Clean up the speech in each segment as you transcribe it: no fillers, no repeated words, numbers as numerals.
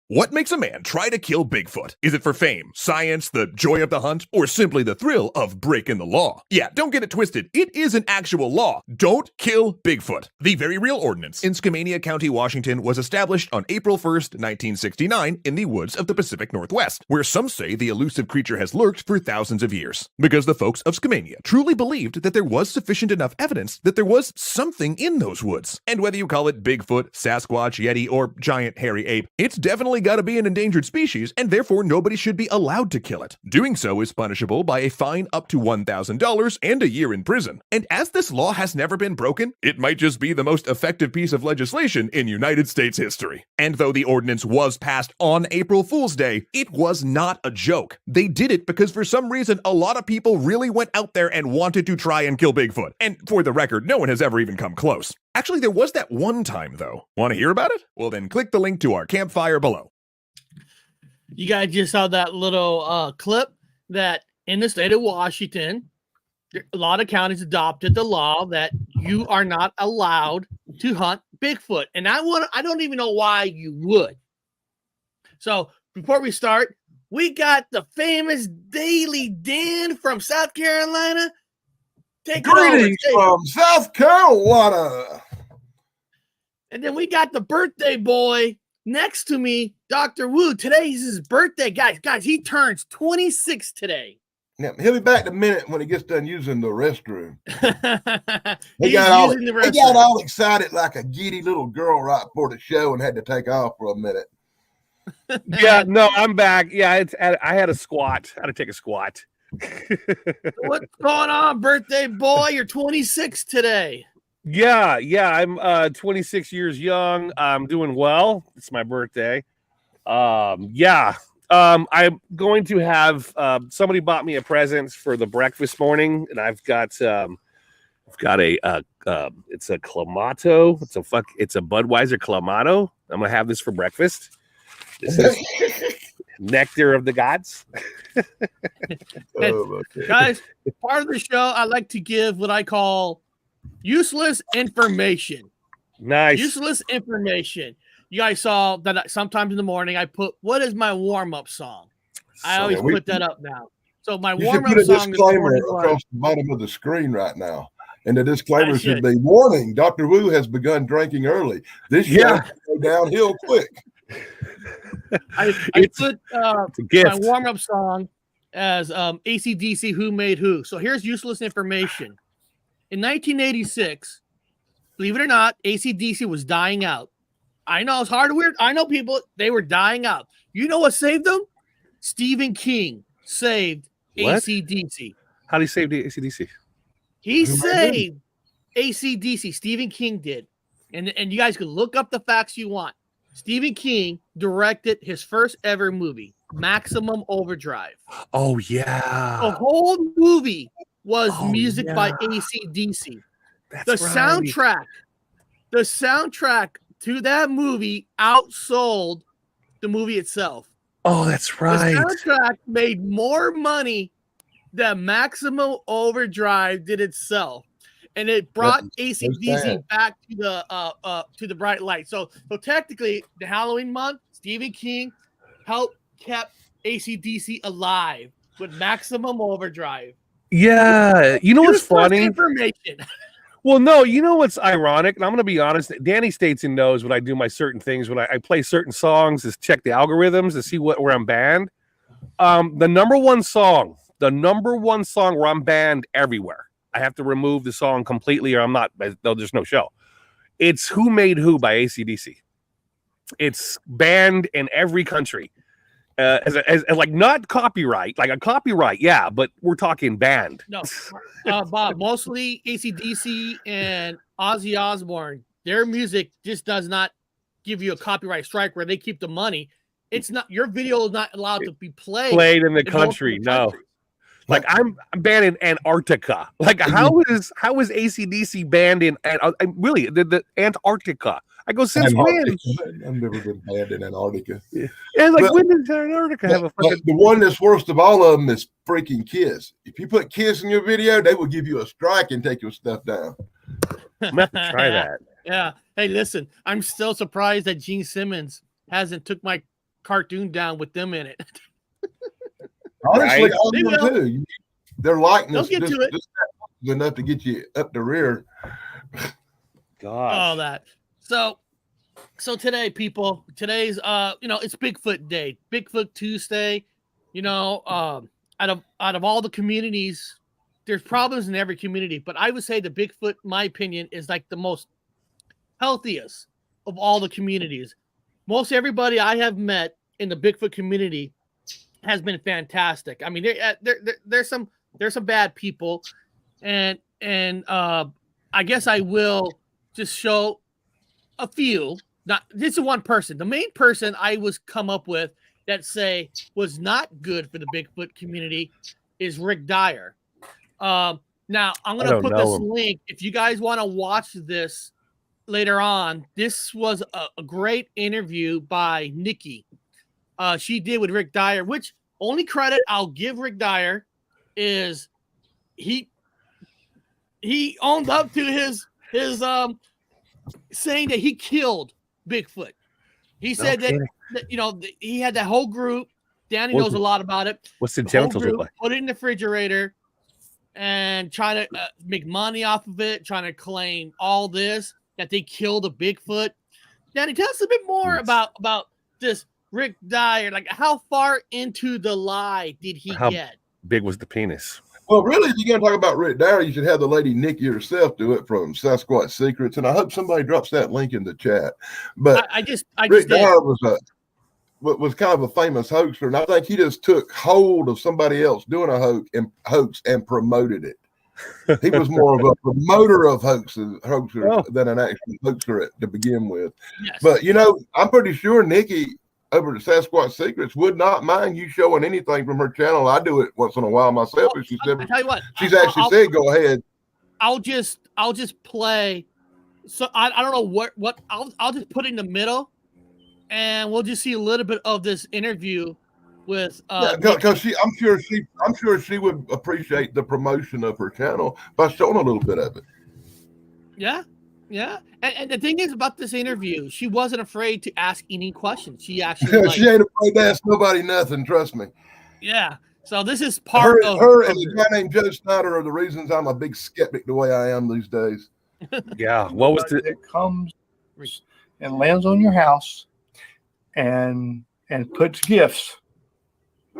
What makes a man try to kill Bigfoot? Is it for fame, science, the joy of the hunt, or simply the thrill of breaking the law? Yeah, don't get it twisted. It is an actual law. Don't kill Bigfoot. The very real ordinance in Skamania County, Washington was established on April 1st, 1969 in the woods of the Pacific Northwest, where some say the elusive creature has lurked for thousands of years. Because the folks of Skamania truly believed that there was sufficient enough evidence that there was something in those woods. And whether you call it Bigfoot, Sasquatch, Yeti, or giant hairy ape, it's definitely got to be an endangered species, and therefore nobody should be allowed to kill it. Doing so is punishable by a fine up to $1,000 and a year in prison. And as this law has never been broken, it might just be the most effective piece of legislation in United States history. And though the ordinance was passed on April Fool's Day, it was not a joke. They did it because for some reason a lot of people really went out there and wanted to try and kill Bigfoot. And for the record, no one has ever even come close. Actually, there was that one time though. Want to hear about it? Well then click the link to our campfire below. You guys just saw that little clip that in the state of Washington, a lot of counties adopted the law that you are not allowed to hunt Bigfoot. And I don't even know why you would. So before we start, we got the famous Daily Dan from South Carolina. Greetings from South Carolina. And then we got the birthday boy next to me, Dr. Wu. Today's his birthday. Guys, he turns 26 today. Yeah, he'll be back in a minute when he gets done using the restroom. He got all excited like a giddy little girl right before the show and had to take off for a minute. Yeah, no, I'm back. Yeah, I had a squat. I had to take a squat. What's going on, birthday boy? You're 26 today. Yeah, I'm 26 years young. I'm doing well. It's my birthday. I'm going to have somebody bought me a present for the breakfast morning, and I've got a it's a Clamato. It's a Budweiser Clamato. I'm gonna have this for breakfast. This is nectar of the gods. Guys, part of the show I like to give what I call useless information. Nice. Useless information. You guys saw that sometimes in the morning I put, what is my warm-up song? I always put that up now. So my warm-up song is across the bottom of the screen right now. And the disclaimer should be, warning, Dr. Wu has begun drinking early. This show will go downhill quick. I put my warm-up song as AC/DC Who Made Who. So here's useless information. In 1986, believe it or not, AC/DC was dying out. I know it's hard to weird. I know people, they were dying out. You know what saved them? Stephen King saved AC/DC. How did he save the AC/DC? He saved AC/DC. Stephen King did. And you guys can look up the facts you want. Stephen King directed his first ever movie, Maximum Overdrive. Oh, yeah. The whole movie was music by AC/DC. The soundtrack to that movie outsold the movie itself. Oh, that's right. The soundtrack made more money than Maximum Overdrive did itself. And it brought AC/DC back to the bright light. So technically, the Halloween month, Stephen King helped kept AC/DC alive with Maximum Overdrive. Yeah, you know what's funny? Information. Well, no, you know what's ironic, and I'm going to be honest. Danny states and knows when I do my certain things, when I play certain songs, is check the algorithms to see where I'm banned. The number one song where I'm banned everywhere. I have to remove the song completely, or I'm not. There's no show. It's "Who Made Who" by AC/DC. It's banned in every country. As like not copyright, like a copyright, yeah, but we're talking banned. No, Bob, mostly AC/DC and Ozzy Osbourne, their music just does not give you a copyright strike where they keep the money. It's not, your video is not allowed to be played in the country. No, like I'm banned in Antarctica. Like how is AC/DC banned in really the Antarctica? I go, since when? I've never been banned in Antarctica. Yeah, like when did Antarctica have a fucking... The one that's worst of all of them is freaking Kiss. If you put Kiss in your video, they will give you a strike and take your stuff down. I'm gonna have to try that. Yeah. Hey, listen, I'm still surprised that Gene Simmons hasn't took my cartoon down with them in it. Honestly, Right? all of them too. Their likeness They'll get to it. just enough to get you up the rear. Gosh. All that. So today, people, today's it's Bigfoot Day, Bigfoot Tuesday. Out of all the communities, there's problems in every community, but I would say the Bigfoot, in my opinion, is like the most healthiest of all the communities. Most everybody I have met in the Bigfoot community has been fantastic. I mean, there's some bad people, and I guess I will just show a few. Not this is one person. The main person I was come up with that say was not good for the Bigfoot community is Rick Dyer. Now I'm gonna put this link if you guys want to watch this later on. This was a great interview by Nikki. She did with Rick Dyer, which only credit I'll give Rick Dyer is he owned up to his saying that he killed Bigfoot. He said that he had that whole group. Danny knows a lot about it. What's the genitals look like? Put it in the refrigerator and trying to make money off of it, trying to claim all this, that they killed a Bigfoot. Danny, tell us a bit more about this Rick Dyer. Like, how far into the lie did he get? Big was the penis? Well, really, if you're going to talk about Rick Dyer, you should have the lady Nikki herself do it from Sasquatch Secrets, and I hope somebody drops that link in the chat. But Rick Dyer was kind of a famous hoaxer, and I think he just took hold of somebody else doing a hoax and promoted it. He was more of a promoter of hoaxer than an actual hoaxer to begin with. Yes. But I'm pretty sure Nikki over at Sasquatch Secrets would not mind you showing anything from her channel. I do it once in a while myself. Well, She's I'll tell you what, actually said, "Go ahead." I'll just play. So I don't know what I'll just put it in the middle, and we'll just see a little bit of this interview with. Because I'm sure she would appreciate the promotion of her channel by showing a little bit of it. Yeah. Yeah, and the thing is about this interview, she wasn't afraid to ask any questions. She actually she ain't afraid to ask nobody nothing. Trust me. Yeah. So this is part of her and a guy named Joe Snyder are the reasons I'm a big skeptic the way I am these days. Yeah. What was it? Comes and lands on your house and puts gifts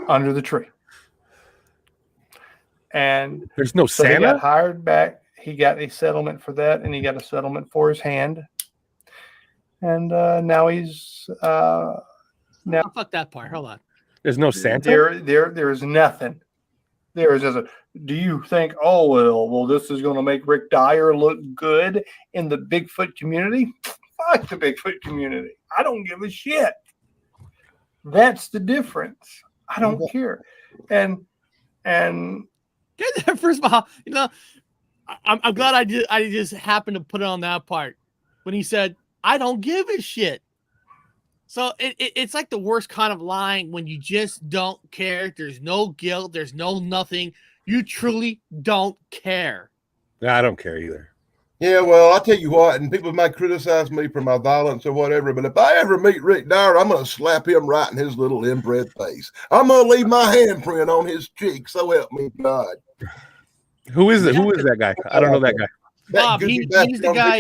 under the tree. And there's no Santa. He got hired back. He got a settlement for that, and he got a settlement for his hand. And now he's fuck that part. Hold on. There's no Santa. There is nothing. There is just a. Do you think? Oh well, this is going to make Rick Dyer look good in the Bigfoot community? Fuck the Bigfoot community. I don't give a shit. That's the difference. I don't care. And first of all, I'm glad I just happened to put it on that part when he said, "I don't give a shit." So it's like the worst kind of lying when you just don't care. There's no guilt. There's no nothing. You truly don't care. I don't care either. Yeah, well, I'll tell you what, and people might criticize me for my violence or whatever, but if I ever meet Rick Dyer, I'm going to slap him right in his little inbred face. I'm going to leave my handprint on his cheek, so help me God. Who is it? Who is that guy? I don't know that guy. Bob, he's the guy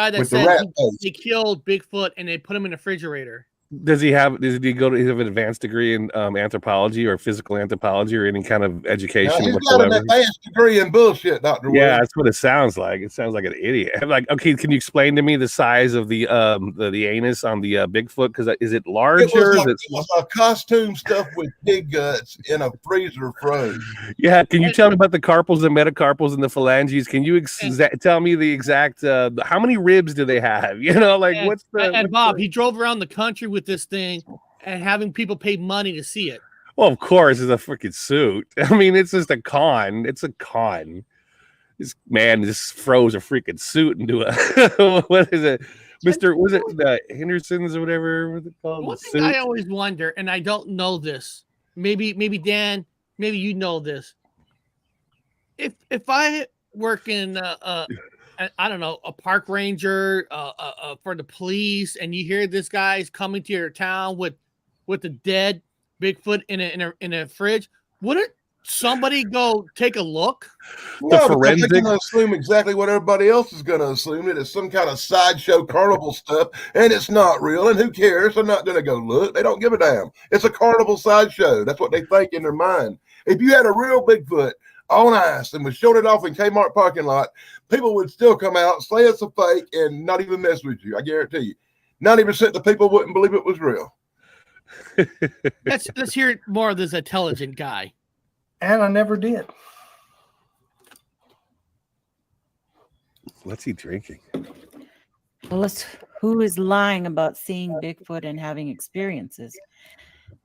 that said they killed Bigfoot and they put him in the refrigerator. Does he have an advanced degree in anthropology or physical anthropology or any kind of education? He's got an advanced degree in bullshit, Dr. Yeah, that's what it sounds like. It sounds like an idiot. I'm like, okay, can you explain to me the size of the anus on the Bigfoot? Because is it larger? It was a costume stuffed with pig guts in a freezer froze. Yeah, can you tell me about the carpals and metacarpals and the phalanges? Can you tell me the exact how many ribs do they have? What's the Bob? He drove around the country with this thing and having people pay money to see it. Well, of course, it's a freaking suit. I mean, it's just a con. It's a con. This man just froze a freaking suit into a what is it, Mr. Was it the Hendersons or whatever? What it called? One thing I always wonder, and I don't know this. Maybe Dan, maybe you know this. If I work in I don't know, a park ranger for the police, and you hear this guy's coming to your town with a dead Bigfoot in a fridge, wouldn't somebody go take a look? No, because they're going to assume exactly what everybody else is going to assume, that it's some kind of sideshow carnival stuff, and it's not real, and who cares? They're not going to go look. They don't give a damn. It's a carnival sideshow. That's what they think in their mind. If you had a real Bigfoot on ice and was showing it off in Kmart parking lot, people would still come out, say it's a fake, and not even mess with you. I guarantee you. 90% of the people wouldn't believe it was real. Let's hear more of this intelligent guy. And I never did. What's he drinking? Well, who is lying about seeing Bigfoot and having experiences?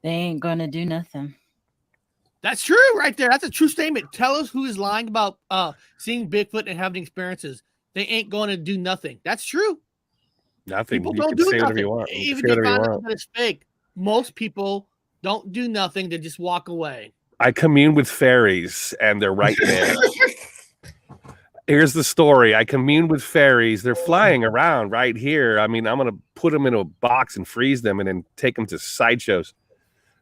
They ain't gonna do nothing. That's true right there. That's a true statement. Tell us who is lying about seeing Bigfoot and having experiences. They ain't going to do nothing. That's true. Nothing. People you don't can do say nothing. whatever you want. Even if you find out that it's fake, most people don't do nothing. They just walk away. I commune with fairies, and they're right there. Here's the story. I commune with fairies. They're flying around right here. I mean, I'm going to put them in a box and freeze them and then take them to sideshows.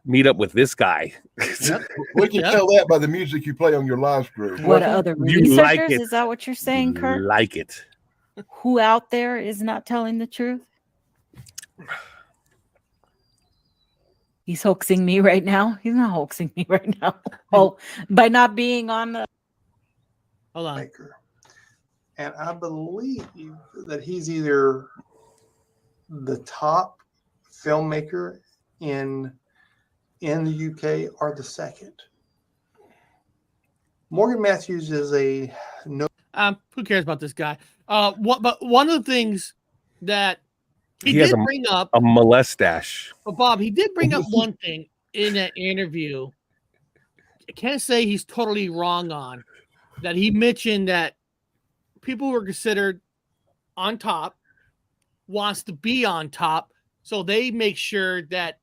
Meet up with this guy. Yep. We can tell that by the music you play on your live stream. What other You researchers? like it. Is that what you're saying, Kurt? Like it. Who out there is not telling the truth? He's hoaxing me right now. He's not hoaxing me right now. Oh, by not being on the. Hold on. Maker. And I believe that he's either the top filmmaker in the UK or the second. Morgan Matthews is a no. Who cares about this guy? But one of the things that he has did bring up a molestache. But Bob, he did bring up one thing in that interview. I can't say he's totally wrong on that. He mentioned that people who are considered on top wants to be on top, so they make sure that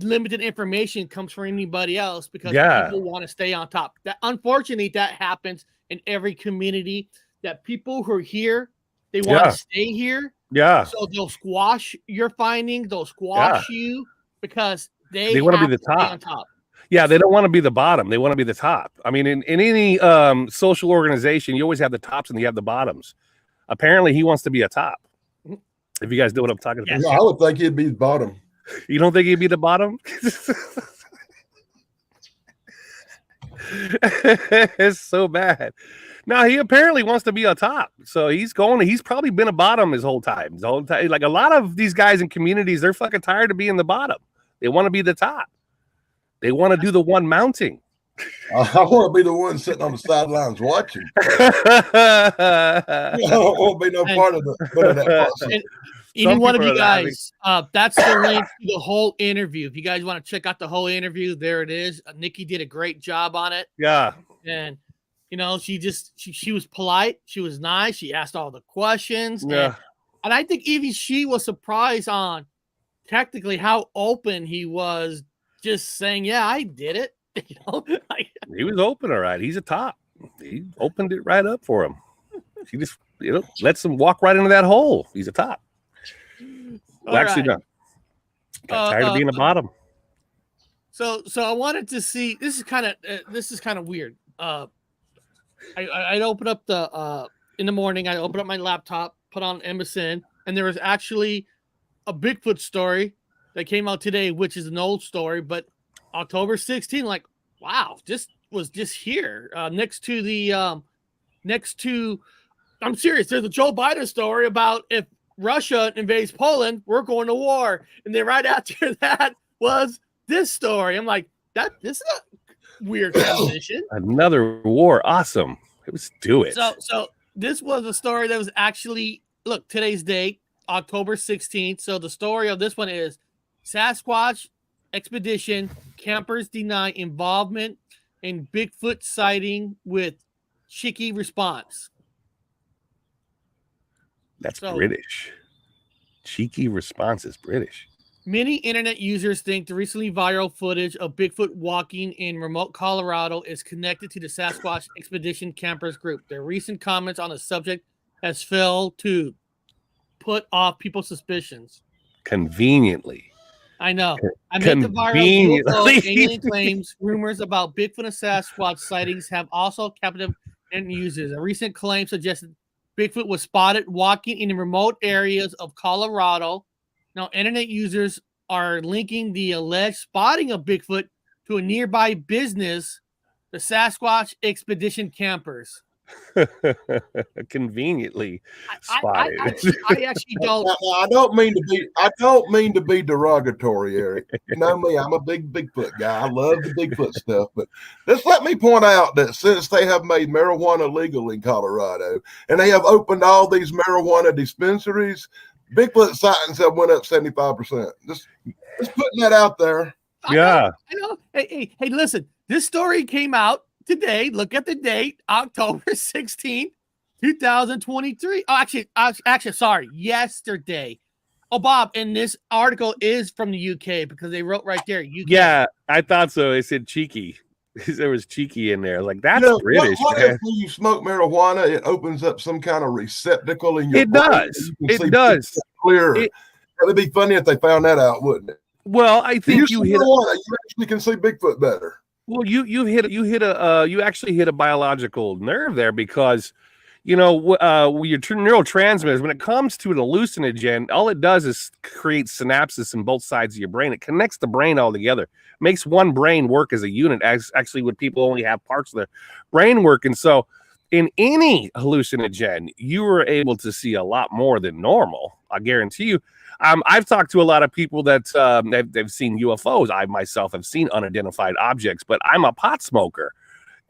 limited information comes from anybody else because people want to stay on top. That unfortunately that happens in every community. That people who are here, they want to stay here. Yeah. So they'll squash your findings. They'll squash you because they want to be the top. On top. Yeah, they don't want to be the bottom. They want to be the top. I mean, in any social organization, you always have the tops and you have the bottoms. Apparently, he wants to be a top. If you guys know what I'm talking about. Yeah, I would think he'd be the bottom. You don't think he'd be the bottom? It's so bad. No, he apparently wants to be a top. So he's probably been a bottom his whole time. Like a lot of these guys in communities, they're fucking tired of being the bottom. They want to be the top. They want to do the one mounting. I want to be the one sitting on the sidelines watching. I don't want to be no part of that process. Any one of you guys, that's the link to the whole interview. If you guys want to check out the whole interview, there it is. Nikki did a great job on it. Yeah. And, you know, she was polite. She was nice. She asked all the questions. Yeah. And I think even she was surprised on technically how open he was, just saying, yeah, I did it. You know, he was open. All right. He's a top. He opened it right up for him. She just, lets him walk right into that hole. He's a top. Well, actually, no. Got tired of being a bottom. So I wanted to see. This is kind of weird. I'd open up in the morning. I open up my laptop, put on MSN, and there was actually a Bigfoot story that came out today, which is an old story, but October 16th. Like, wow, this was just here next to. I'm serious. There's a Joe Biden story about if Russia invades Poland, we're going to war. And then right after that was this story. I'm like, this is a weird transition. Another war. Awesome. Let's do it. So this was a story that was actually, look, today's date, October 16th. So the story of this one is Sasquatch expedition, campers deny involvement in Bigfoot sighting with cheeky response. That's British. Cheeky response is British. Many internet users think the recently viral footage of Bigfoot walking in remote Colorado is connected to the Sasquatch Expedition Campers group. Their recent comments on the subject has failed to put off people's suspicions. Conveniently. I know. I made the viral UFO alien claims. Rumors about Bigfoot and Sasquatch sightings have also captive internet users. A recent claim suggested Bigfoot was spotted walking in remote areas of Colorado. Now, internet users are linking the alleged spotting of Bigfoot to a nearby business, the Sasquatch Expedition Campers. Conveniently spotted. I actually don't. I don't mean to be derogatory, Eric. You know me, I'm a big Bigfoot guy. I love the Bigfoot stuff. But just let me point out that since they have made marijuana legal in Colorado and they have opened all these marijuana dispensaries, Bigfoot sightings have went up 75%. Just putting that out there. Yeah. I know. Hey, listen. This story came out today. Look at the date, October 16th, 2023. Oh, actually, sorry, yesterday. Oh, Bob, and this article is from the UK because they wrote right there. UK. Yeah, I thought so. They said cheeky. There was cheeky in there. Like, that's British. What if when you smoke marijuana, it opens up some kind of receptacle in your brain? It does. Clear. It would be funny if they found that out, wouldn't it? Well, I think you actually can see Bigfoot better. Well, you actually hit a biological nerve there because, your neurotransmitters, when it comes to an hallucinogen, all it does is create synapses in both sides of your brain. It connects the brain all together, makes one brain work as a unit. Actually, when people only have parts of their brain work, and so in any hallucinogen, you are able to see a lot more than normal. I guarantee you. I've talked to a lot of people that they've seen UFOs. I myself have seen unidentified objects, but I'm a pot smoker.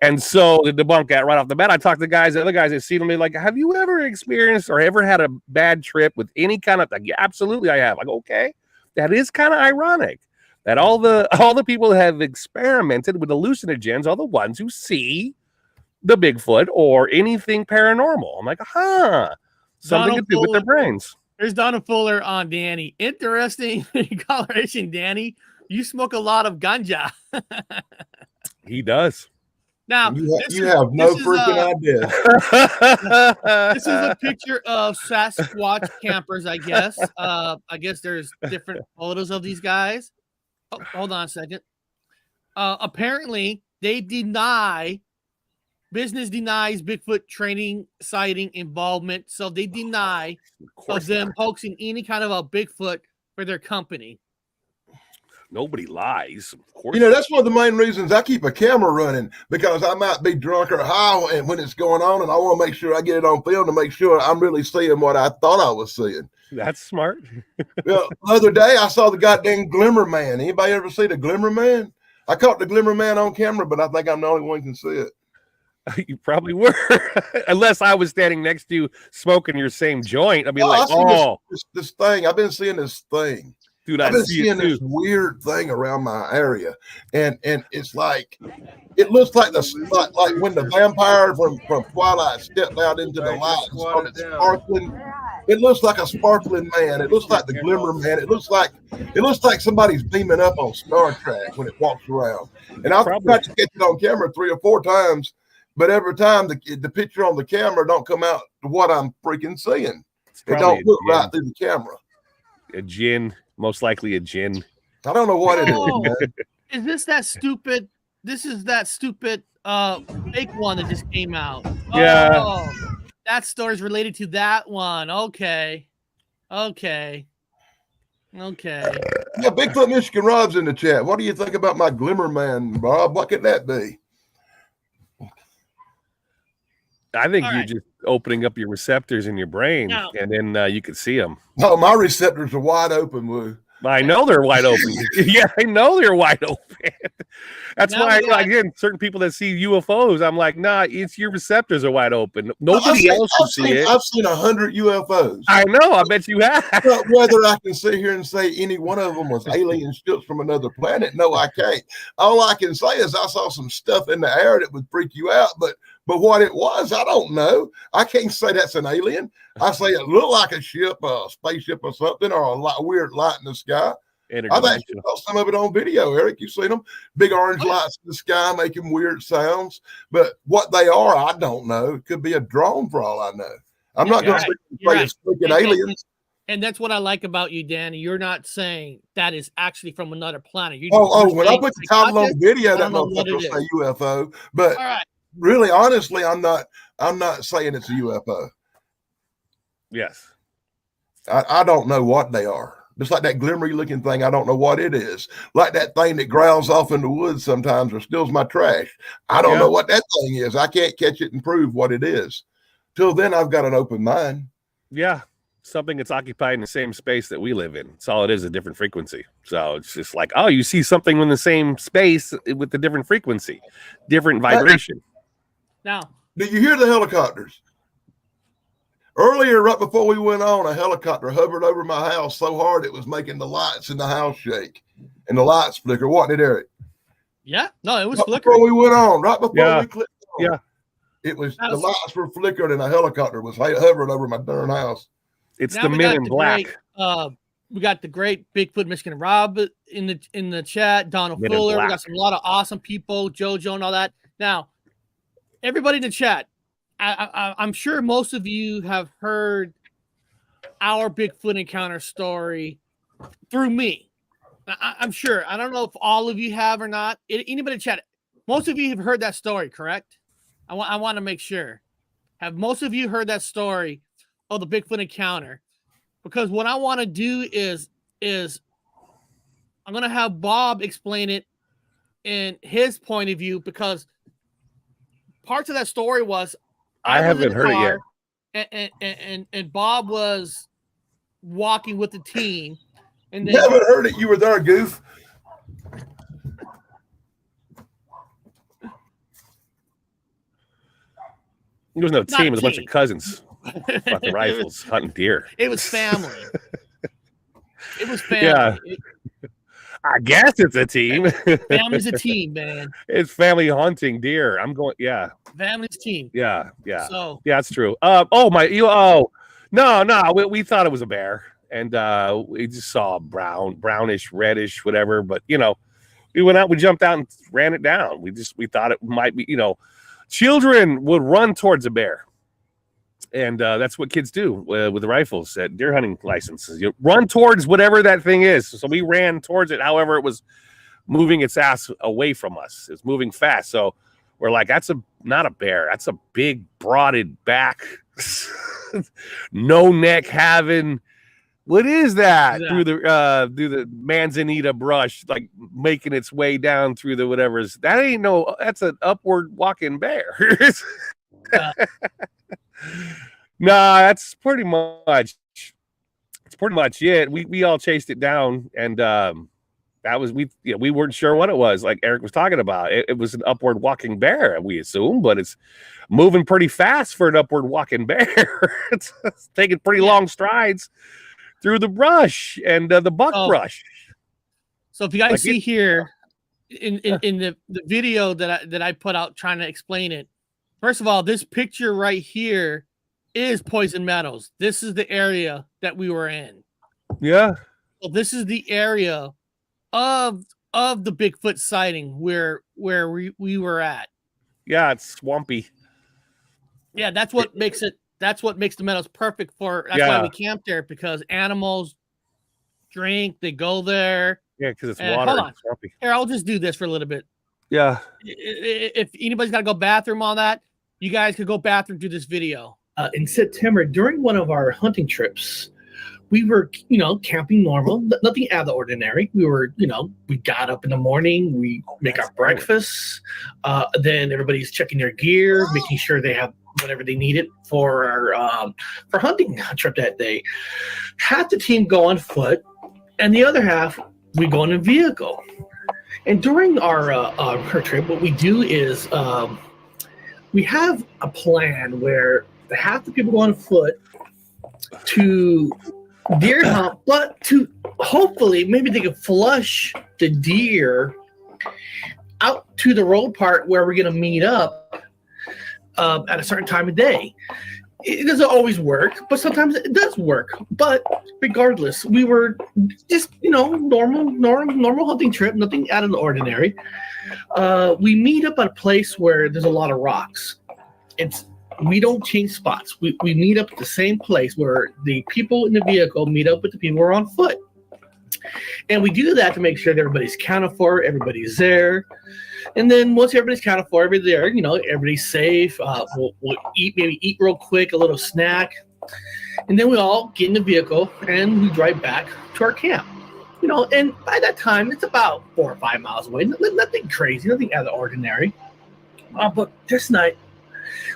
And so to debunk that right off the bat, I talked to other guys that seen them. They're like, have you ever experienced or ever had a bad trip with any kind of, like, yeah, absolutely I have. Like, okay, that is kind of ironic that all the people that have experimented with hallucinogens are the ones who see the Bigfoot or anything paranormal. I'm like, something to do with their brains. There's Donald Fuller on Danny. Interesting coloration, Danny. You smoke a lot of ganja. He does. Now you have no freaking idea. This is a picture of Sasquatch campers, I guess. I guess there's different photos of these guys. Oh, hold on a second. Apparently, business denies Bigfoot training sighting involvement, so they deny of them hoaxing any kind of a Bigfoot for their company. Nobody lies. Of course. That's one of the main reasons I keep a camera running, because I might be drunk or high and when it's going on, and I want to make sure I get it on film to make sure I'm really seeing what I thought I was seeing. That's smart. The other day I saw the goddamn Glimmer Man. Anybody ever see the Glimmer Man? I caught the Glimmer Man on camera, but I think I'm the only one who can see it. You probably were, unless I was standing next to you smoking your same joint. I'd be this thing. I've been seeing this thing. Dude, I've been seeing this weird thing around my area, and it's like, it looks like like when the vampire from Twilight stepped out into the light and started sparkling. It looks like a sparkling man. It looks like the Glimmer Man. It looks like somebody's beaming up on Star Trek when it walks around. And I've tried to get it on camera 3 or 4 times. But every time the picture on the camera don't come out to what I'm freaking seeing. It don't look right through the camera. A djinn, most likely a djinn. I don't know what it is. Is this that stupid? This is that stupid fake one that just came out. Yeah. Oh, that story's related to that one. Okay. Yeah, Bigfoot Michigan Rob's in the chat. What do you think about my Glimmer Man, Bob? What could that be? I think you're just opening up your receptors in your brain, and then you can see them. Oh, my receptors are wide open, Woo. I know they're wide open. Yeah, I know they're wide open. That's why, again, certain people that see UFOs, I'm like, nah, it's your receptors are wide open. Nobody else should see it. I've seen 100 UFOs. I know. I bet you have. But whether I can sit here and say any one of them was alien ships from another planet, no, I can't. All I can say is I saw some stuff in the air that would freak you out, but what it was, I don't know. I can't say that's an alien. I say it looked like a ship, a spaceship or something, or a weird light in the sky. I've actually saw some of it on video, Eric. You've seen them. Big orange lights in the sky making weird sounds. But what they are, I don't know. It could be a drone for all I know. I'm not going to say it's freaking aliens. And that's what I like about you, Danny. You're not saying that is actually from another planet. When I put the title on the video, that motherfucker will say UFO. But really, honestly, I'm not saying it's a UFO. Yes. I don't know what they are. Just like that glimmery looking thing, I don't know what it is. Like that thing that growls off in the woods sometimes or steals my trash. I don't know what that thing is. I can't catch it and prove what it is. Till then, I've got an open mind. Yeah. Something that's occupied in the same space that we live in. It's all it is, a different frequency. So it's just like, you see something in the same space with a different frequency, different vibration. Now, did you hear the helicopters? Earlier, right before we went on, a helicopter hovered over my house so hard it was making the lights in the house shake and the lights flicker. Wasn't it, Eric? Yeah, no, it was right flickering. Before we went on, right before we clicked on. Yeah. It was the lights were flickering and a helicopter was hovering over my darn house. It's now the Men in Black. We got the great Bigfoot Michigan Rob in the chat. Donald Fuller. We got a lot of awesome people, JoJo and all that. Now, everybody in the chat, I'm sure most of you have heard our Bigfoot encounter story through me. I'm sure. I don't know if all of you have or not. Anybody in the chat, most of you have heard that story, correct? I want to make sure. Have most of you heard that story of the Bigfoot encounter? Because what I want to do is I'm going to have Bob explain it in his point of view, because parts of that story was I haven't heard it yet. And Bob was walking with the team. And you haven't heard it. You were there, goof. There was no team. It was a bunch of cousins. About the rifles, hunting deer. It was family. It was family. Yeah. I guess it's a team. Family's a team, man. It's family hunting deer. Family's team. Yeah. So that's true. We thought it was a bear, and we just saw brownish, reddish, whatever. But we went out, we jumped out and ran it down. We thought it might be, children would run towards a bear. And that's what kids do with the rifles at deer hunting licenses. You run towards whatever that thing is. So we ran towards it. However, it was moving its ass away from us. It's moving fast. So we're like, that's not a bear. That's a big, broaded back, no neck having. What is that? Through the manzanita brush, like making its way down through the whatever's. That's an upward walking bear. Nah, that's pretty much. It's pretty much it. We all chased it down, and that was we weren't sure what it was. Like Eric was talking about, it was an upward walking bear, we assume, but it's moving pretty fast for an upward walking bear. it's taking pretty long strides through the brush and the buckbrush. So if you guys see here in the video that I put out trying to explain it. First of all, this picture right here is Poison Meadows. This is the area that we were in. Yeah. So this is the area of the Bigfoot sighting where we were at. Yeah, it's swampy. Yeah, that's what makes the meadows perfect for. That's why we camped there, because animals drink, they go there. Yeah, because it's water. Hold on. Swampy. Here, I'll just do this for a little bit. Yeah. If anybody's got to go bathroom on that, you guys could go bathroom through this video. In September, during one of our hunting trips, we were, camping normal, nothing out of the ordinary. We were, we got up in the morning, we make our breakfast. Then everybody's checking their gear, making sure they have whatever they needed for our for hunting trip that day. Half the team go on foot, and the other half we go in a vehicle. And during our trip, what we do is we have a plan where half the people go on foot to deer hunt, but to hopefully maybe they can flush the deer out to the road part where we're going to meet up at a certain time of day. It doesn't always work, but sometimes it does work. But regardless, we were just, normal hunting trip, nothing out of the ordinary. We meet up at a place where there's a lot of rocks. It's we don't change spots. We meet up at the same place where the people in the vehicle meet up with the people who are on foot. And we do that to make sure that everybody's counted for, everybody's there. And then once everybody's counted for, everybody's there, everybody's safe. We'll eat real quick, a little snack. And then we all get in the vehicle and we drive back to our camp. And by that time, it's about 4 or 5 miles away. Nothing crazy, nothing out of the ordinary. But this night,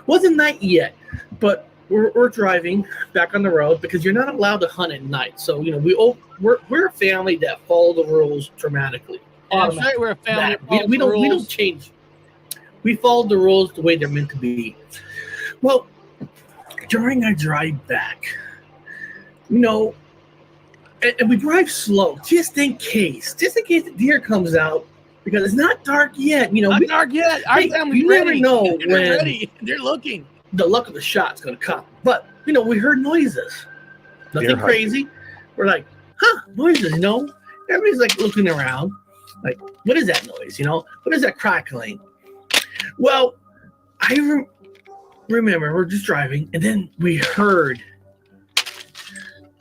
wasn't night yet, but we're driving back on the road because you're not allowed to hunt at night. So, we're a family that follow the rules dramatically. That's right, we're a family. We don't change. We follow the rules the way they're meant to be. Well, during our drive back, and we drive slow just in case the deer comes out because it's not dark yet. Not dark yet. Our family's you ready. never know They're ready. They're looking. The luck of the shot's going to come. But, we heard noises. Nothing crazy. We're like, noises, Everybody's like looking around. Like, what is that noise? What is that crackling? Well, I remember we're just driving, and then we heard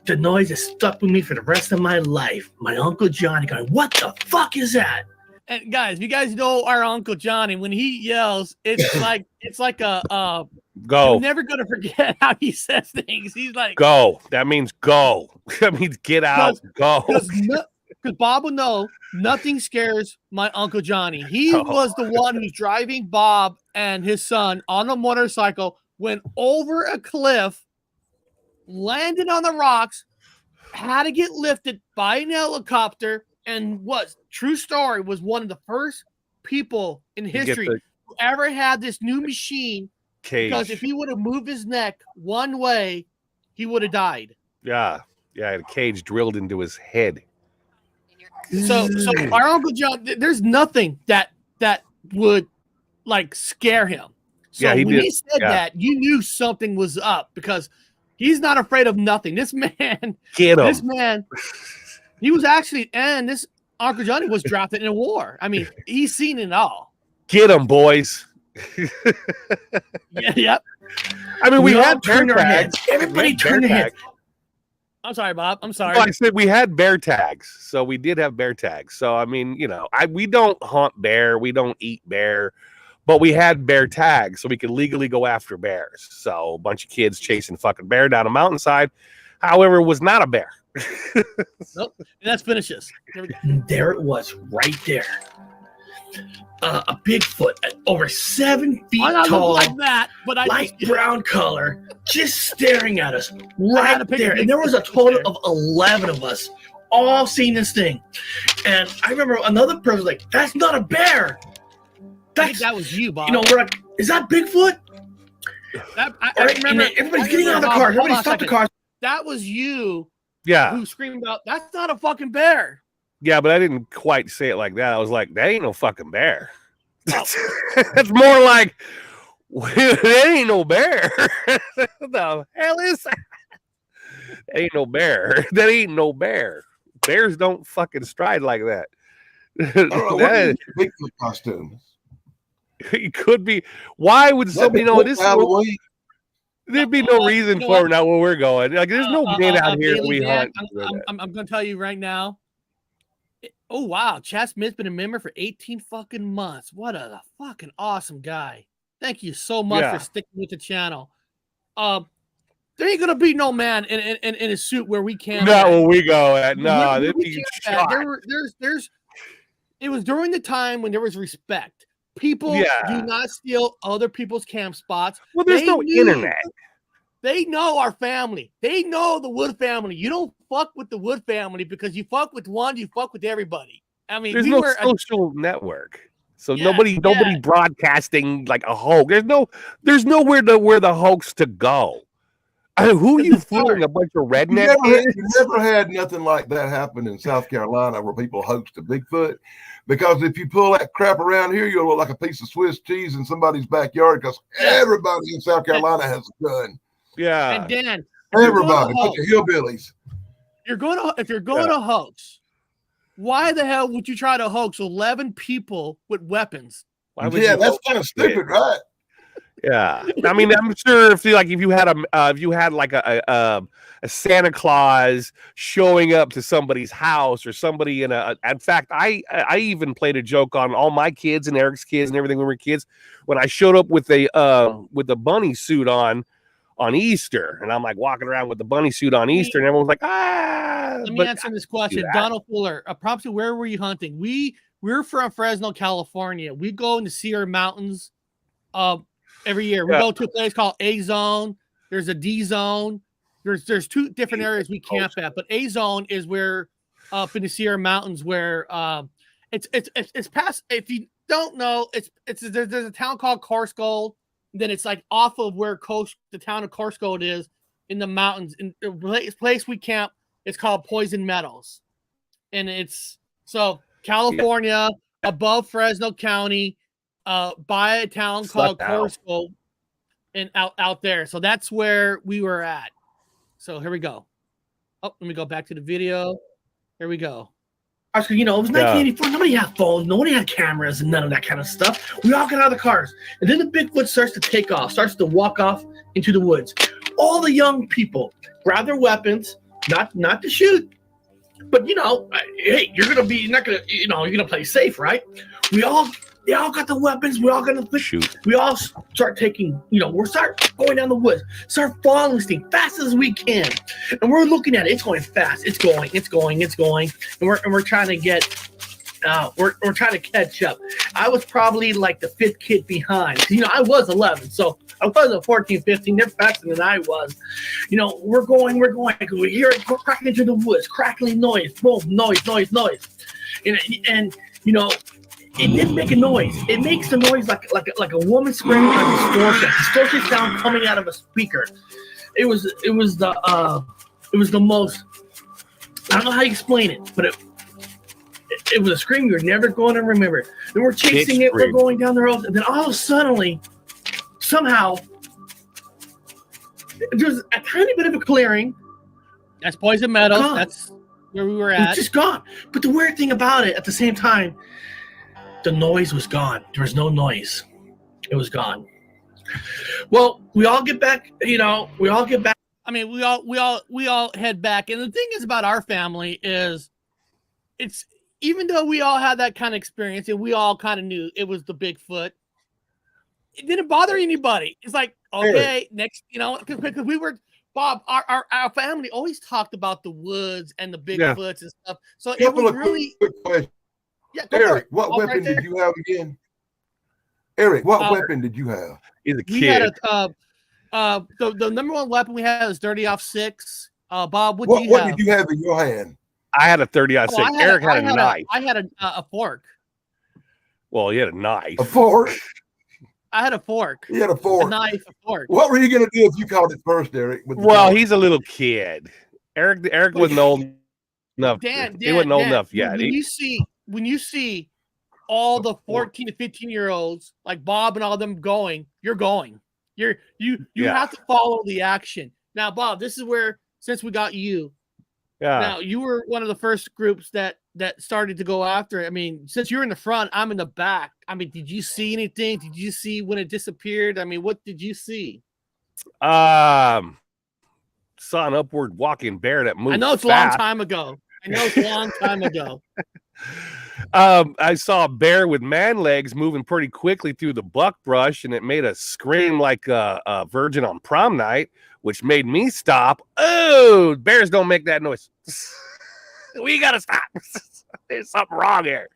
the noise that stuck with me for the rest of my life. My Uncle Johnny going, what the fuck is that? And guys, if you guys know our Uncle Johnny, when he yells, it's like a go. You're never gonna forget how he says things. He's like, go. That means go. That means get out. Go. Because Bob will know nothing scares my Uncle Johnny. He was the one who's driving Bob and his son on a motorcycle, went over a cliff, landed on the rocks, had to get lifted by an helicopter, and true story, was one of the first people in history who ever had this new machine. Cage. Because if he would have moved his neck one way, he would have died. Yeah, a cage drilled into his head. So our Uncle John, there's nothing that would scare him. So when he said that, you knew something was up because he's not afraid of nothing. This man, he was actually, and this Uncle Johnny was drafted in a war. I mean, he's seen it all. Get him, boys. Yep. I mean, we had bear tags. Everybody turn their heads. I'm sorry, Bob. I'm sorry. No, I said we had bear tags, so we did have bear tags. So I mean, we don't hunt bear, we don't eat bear, but we had bear tags, so we could legally go after bears. So a bunch of kids chasing fucking bear down a mountainside. However, it was not a bear. Nope. Let's finish this. There it was, right there. A Bigfoot, over 7 feet tall, like that, but light brown color, just staring at us right there. And there was a total of 11 of us, all seeing this thing. And I remember another person was like, "That's not a bear." That was you, Bob. We're like, "Is that Bigfoot?" I remember. Everybody's getting out of the car. Everybody stop the car. That was you. Yeah. Who screamed out, "That's not a fucking bear." Yeah, but I didn't quite say it like that. I was like, that ain't no fucking bear. That's more like, that ain't no bear. What the hell is that? That ain't no bear. That ain't no bear. Bears don't fucking stride like that. That is Bigfoot costume. It could be. Why would somebody know this? There'd be no reason for it now where we're going. Like, there's no men out here that we hunt. I'm going to tell you right now. Oh, wow. Chad Smith's been a member for 18 fucking months. What a fucking awesome guy. Thank you so much for sticking with the channel. There ain't going to be no man in a suit where we can't. Not where we go at. No, it was during the time when there was respect. People do not steal other people's camp spots. Well, there's no internet. They know our family. They know the Wood family. You don't fuck with the Wood family because you fuck with one, you fuck with everybody. I mean, there's no social network. So nobody broadcasting like a hoax. There's nowhere where the hoax to go. I mean, who are you fooling? A bunch of rednecks? You never had nothing like that happen in South Carolina where people hoaxed a Bigfoot. Because if you pull that crap around here, you'll look like a piece of Swiss cheese in somebody's backyard because everybody in South Carolina has a gun. Yeah. And Dan, everybody, bunch of hillbillies. If you're going to hoax, why the hell would you try to hoax 11 people with weapons? That's kind of stupid, right? Yeah, I mean, I'm sure if you had like a Santa Claus showing up to somebody's house or somebody in fact, I even played a joke on all my kids and Eric's kids and everything when we were kids when I showed up with a bunny suit on Easter, and I'm like walking around with the bunny suit on Easter, and everyone's like, Let me answer this question, Donald Fuller. Promptly, where were you hunting? We're from Fresno, California. We go in the Sierra Mountains every year. We go to a place called A Zone. There's a D Zone. There's two different areas we camp at, but A Zone is where up in the Sierra Mountains where it's past. If you don't know, there's a town called Coarsegold. Then it's like off of where the town of Coarsegold is in the mountains. In the place we camp, it's called Poison Meadows, and it's California above Fresno County, by a town called Coarsegold, and out there. So that's where we were at. So here we go. Oh, let me go back to the video. Here we go. Oscar, it was 1984. Nobody had phones. Nobody had cameras and none of that kind of stuff. We all got out of the cars. And then the Bigfoot starts to take off, starts to walk off into the woods. All the young people grab their weapons, not to shoot, but, hey, you're going to play safe, right? They all got the weapons. We all got to shoot. We all start taking, we're start going down the woods, start following this thing fast as we can. And we're looking at it. It's going fast. It's going. And we're trying to get, we're trying to catch up. I was probably like the fifth kid behind. I was 11. So I wasn't 14, 15. They're faster than I was. We're going. We hear it cracking into the woods, crackling noise, boom, noise. And it didn't make a noise. It makes the noise like a woman screaming, like distortion sound coming out of a speaker. It was the most, I don't know how you explain it, but it was a scream you're never going to remember. And we're chasing it, we're going down the road, and then all of a sudden, somehow, there's a tiny bit of a clearing. That's Poison Meadows. Gone. That's where we were at. It's just gone. But the weird thing about it, at the same time, the noise was gone. There was no noise. It was gone. Well, we all get back, I mean, we all head back. And the thing is about our family is it's, even though we all had that kind of experience and we all kind of knew it was the Bigfoot, it didn't bother anybody. It's like, okay, next, because we were, Bob, our family always talked about the woods and the Bigfoots and stuff. So it was really. Yeah, Eric, what weapon did you have again? Eric, what weapon did you have? He's a kid. We had the number one weapon we had is 30-06. Bob, what do you have? What did you have in your hand? I had a 30-06. Eric had a knife. I had a fork. Well, he had a knife. A fork? I had a fork. He had a fork. A knife, a fork. What were you going to do if you caught it first, Eric? Well, he's a little kid. Eric wasn't old enough. He wasn't old enough yet. When you see all the 14 to 15-year-olds like Bob and all them going, you're going. You have to follow the action. Now, Bob, this is where, since we got you, now you were one of the first groups that started to go after it. I mean, since you're in the front, I'm in the back. I mean, did you see anything? Did you see when it disappeared? I mean, what did you see? Saw an upward walking bear that moved. I know it's fast. a long time ago. I saw a bear with man legs moving pretty quickly through the buckbrush, and it made a scream like a virgin on prom night, which made me stop. Oh, bears don't make that noise. We gotta stop. There's something wrong here.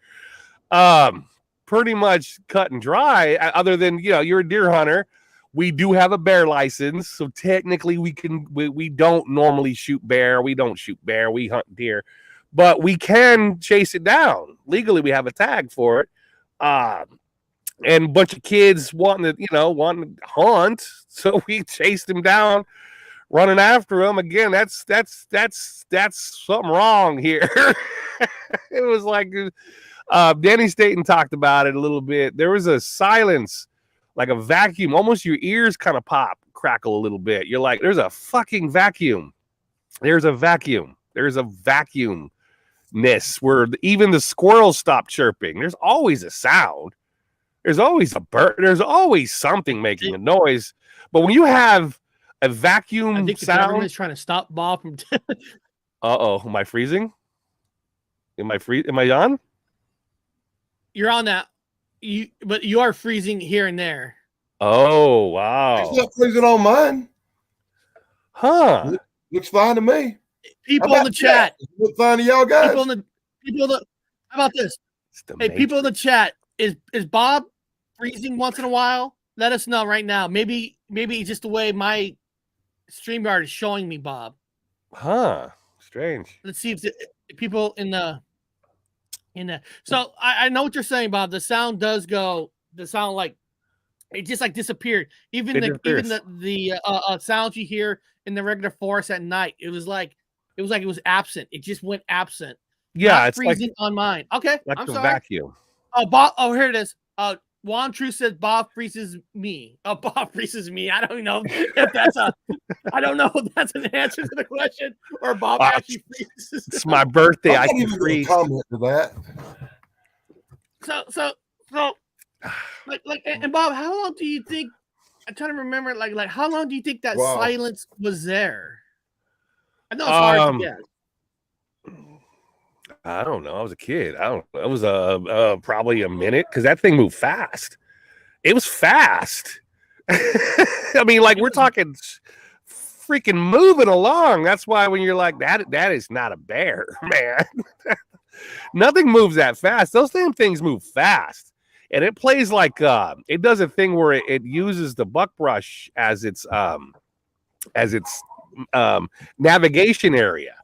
Pretty much cut and dry. Other than you're a deer hunter. We do have a bear license, so technically we don't normally shoot bear. We don't shoot bear. We hunt deer. But we can chase it down. Legally, we have a tag for it. And a bunch of kids wanting to hunt. So we chased him down, running after him. Again, that's something wrong here. It was like Danny Staten talked about it a little bit. There was a silence, like a vacuum. Almost your ears kind of crackle a little bit. You're like, there's a fucking vacuum. There's a vacuum. There's a vacuum. Where even the squirrels stop chirping. There's always a sound, There's always a bird. There's always something making a noise. But when you have a vacuum I think the sound, government's trying to stop Bob from. Am I freezing? Am I on? You're on that. But you are freezing here and there. Oh wow! It's not freezing on mine. Huh? Looks fine to me. People in the chat. Look fine to y'all guys. How about this? Hey, people in the chat. Is Bob freezing once in a while? Let us know right now. Maybe it's just the way my StreamYard is showing me, Bob. Huh? Strange. Let's see if people in the. So I know what you're saying, Bob. The sound does go. The sound like it just like disappeared. Even the sounds you hear in the regular forest at night, it was absent. It just went absent. Yeah, not it's freezing like, on mine. Okay, like I'm a sorry. vacuum. Oh, Bob. Oh, here it is. Juan True says Bob freezes me. Oh, Bob freezes me. I don't know if that's I don't know if that's an answer to the question or Bob actually freezes. It's my birthday. I can even freeze. comment to that. So, and Bob, how long do you think? I'm trying to remember. Like, how long do you think that silence was there? I know it's hard to get. I don't know. I was a kid. I don't know. It was probably a minute because that thing moved fast. It was fast. I mean, like we're talking freaking moving along. That's why when you're like that is not a bear, man. Nothing moves that fast. Those damn things move fast. And it plays like it does a thing where it uses the buckbrush as its navigation area.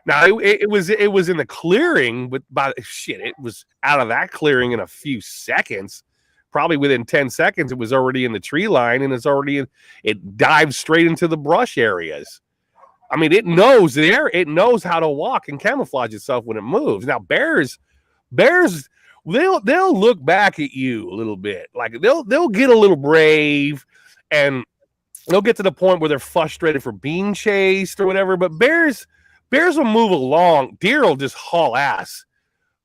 Now it was in the clearing, but it was out of that clearing in a few seconds. Probably within 10 seconds, it was already in the tree line, and it dives straight into the brush areas. I mean, it knows it knows how to walk and camouflage itself when it moves. Now, bears, they'll look back at you a little bit, like they'll get a little brave, and they'll get to the point where they're frustrated for being chased or whatever. But bears will move along. Deer will just haul ass.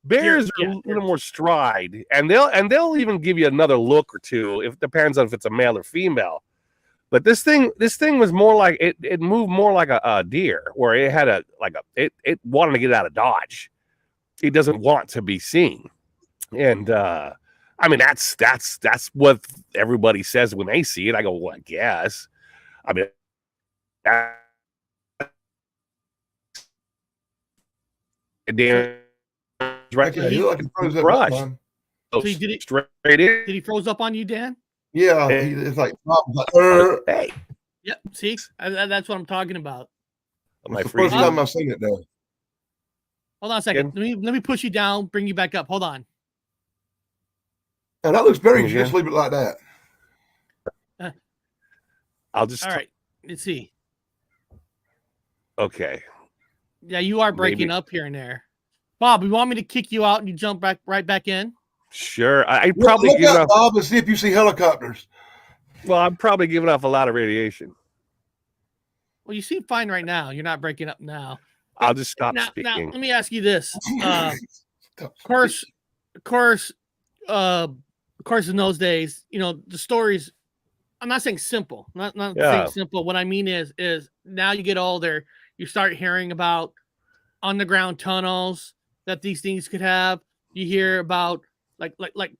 Bears are a little more stride, and they'll even give you another look or two. It depends on if it's a male or female. But this thing was more like it moved more like a deer, where it had it wanted to get out of Dodge. It doesn't want to be seen, and I mean that's what everybody says when they see it. I go, well, I guess. I mean. Damn. Right, brush. So did he froze up on you, Dan? Yeah, it's like hey. Yep. See, that's what I'm talking about. It's the first time I've seen it though. Hold on a second. Let me push you down, bring you back up. Hold on. And that looks very. Just leave it like that. I'll just. All right. Let's see. Okay. Yeah, you are breaking up here and there. Bob, you want me to kick you out and you jump right back in? Sure. I'd probably give off, Bob, and see if you see helicopters. Well, I'm probably giving off a lot of radiation. Well, you seem fine right now. You're not breaking up now. I'll just stop now, speaking. Now, let me ask you this. Of course, in those days, the stories. I'm not saying simple. Not saying simple. What I mean is now you get older, you start hearing about underground tunnels that these things could have. You hear about like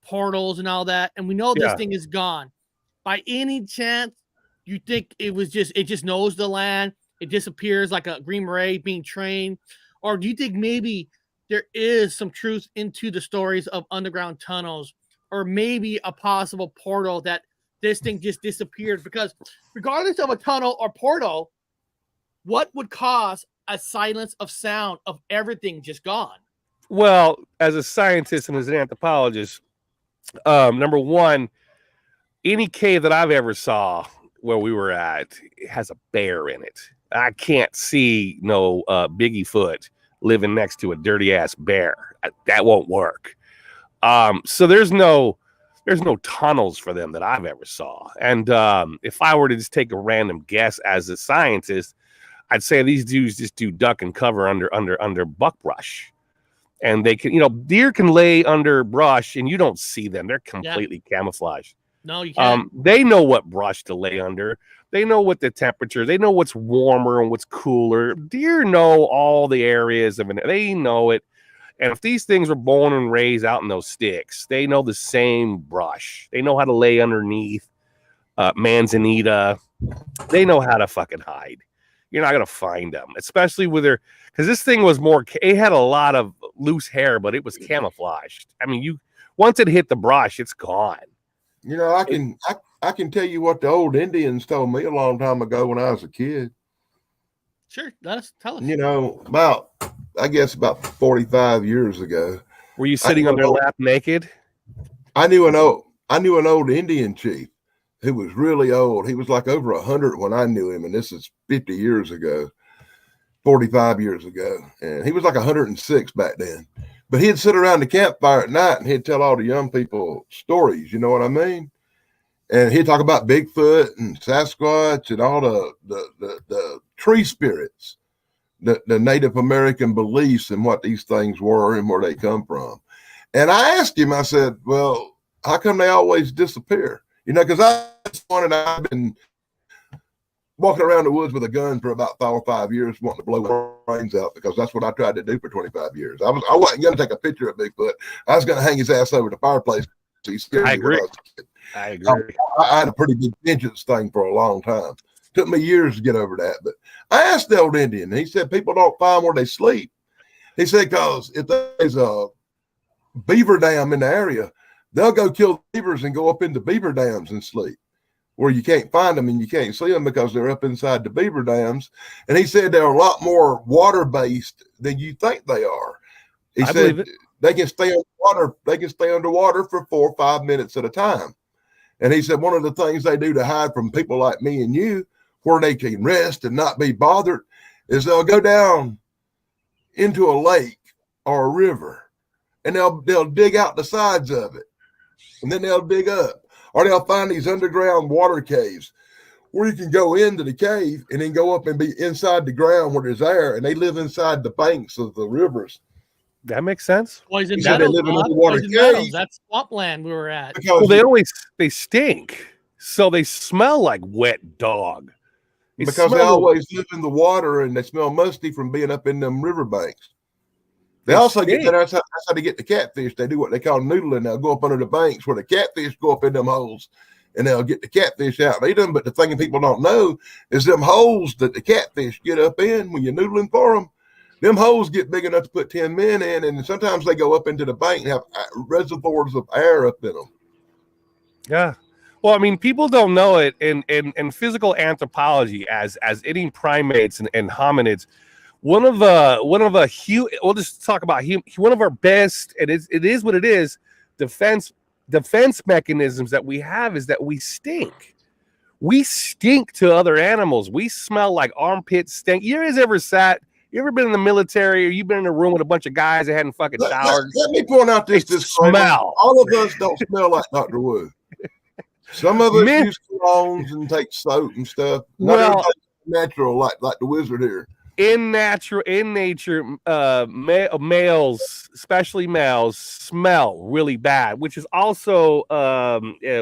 portals and all that, and we know this thing is gone. By any chance, you think it just knows the land, it disappears like a green beret being trained, or do you think maybe there is some truth into the stories of underground tunnels, or maybe a possible portal that this thing just disappeared? Because regardless of a tunnel or portal, what would cause a silence of sound of everything just gone? Well, as a scientist and as an anthropologist, number one, any cave that I've ever saw where we were at, it has a bear in it. I can't see no Bigfoot living next to a dirty ass bear. That won't work. So there's no tunnels for them that I've ever saw. And if I were to just take a random guess as a scientist, I'd say these dudes just do duck and cover under buckbrush. And they can, deer can lay under brush and you don't see them. They're completely camouflaged. No, you can't. They know what brush to lay under. They know what the temperature. They know what's warmer and what's cooler. Deer know all the areas of it. They know it. And if these things were born and raised out in those sticks, they know the same brush. They know how to lay underneath manzanita. They know how to fucking hide. You're not going to find them, especially with their, because this thing was more, it had a lot of loose hair, but it was camouflaged. I mean, once it hit the brush, it's gone. I can tell you what the old Indians told me a long time ago when I was a kid. Sure, tell us. About 45 years ago. Were you sitting on their lap naked? I knew an old Indian chief who was really old. He was like over 100 when I knew him, and this is 50 years ago, 45 years ago. And he was like 106 back then. But he'd sit around the campfire at night and he'd tell all the young people stories, you know what I mean? And he'd talk about Bigfoot and Sasquatch and all the tree spirits, the Native American beliefs and what these things were and where they come from. And I asked him, I said, well, how come they always disappear? Because I've been walking around the woods with a gun for about 4 or 5 years, wanting to blow brains out, because that's what I tried to do for 25 years. I wasn't going to take a picture of Bigfoot. I was going to hang his ass over the fireplace. He scared me. I agree. I had a pretty big vengeance thing for a long time. Took me years to get over that. But I asked the old Indian, and he said people don't find where they sleep. He said, because if there's a beaver dam in the area, they'll go kill beavers and go up into beaver dams and sleep, where you can't find them and you can't see them because they're up inside the beaver dams. And he said they're a lot more water-based than you think they are. He said they can stay underwater. They can stay underwater for 4 or 5 minutes at a time. And he said one of the things they do to hide from people like me and you, where they can rest and not be bothered, is they'll go down into a lake or a river, and they'll dig out the sides of it, and then they'll dig up. Or they'll find these underground water caves where you can go into the cave and then go up and be inside the ground where there's air, and they live inside the banks of the rivers. That makes sense. Poison meadows. That's swampland we were at. Well, they stink, so they smell like wet dog. Because they always live in the water and they smell musty from being up in them riverbanks. They also get that's how they get the catfish. They do what they call noodling. They'll go up under the banks where the catfish go up in them holes, and they'll get the catfish out and eat them. But the thing people don't know is them holes that the catfish get up in when you're noodling for them, them holes get big enough to put 10 men in, and sometimes they go up into the bank and have reservoirs of air up in them. Yeah. Well, I mean, people don't know it in physical anthropology as eating primates and hominids. One of we'll just talk about one of our best, and it is what it is, defense mechanisms that we have is that we stink. We stink to other animals. We smell like armpit stink. You ever been in the military, or you've been in a room with a bunch of guys that hadn't fucking showered? Let me point out this smell. All of us don't smell like Dr. Wood. Some of us use colognes and take soap and stuff. Not natural like the wizard here. In nature, males, especially males, smell really bad, which is also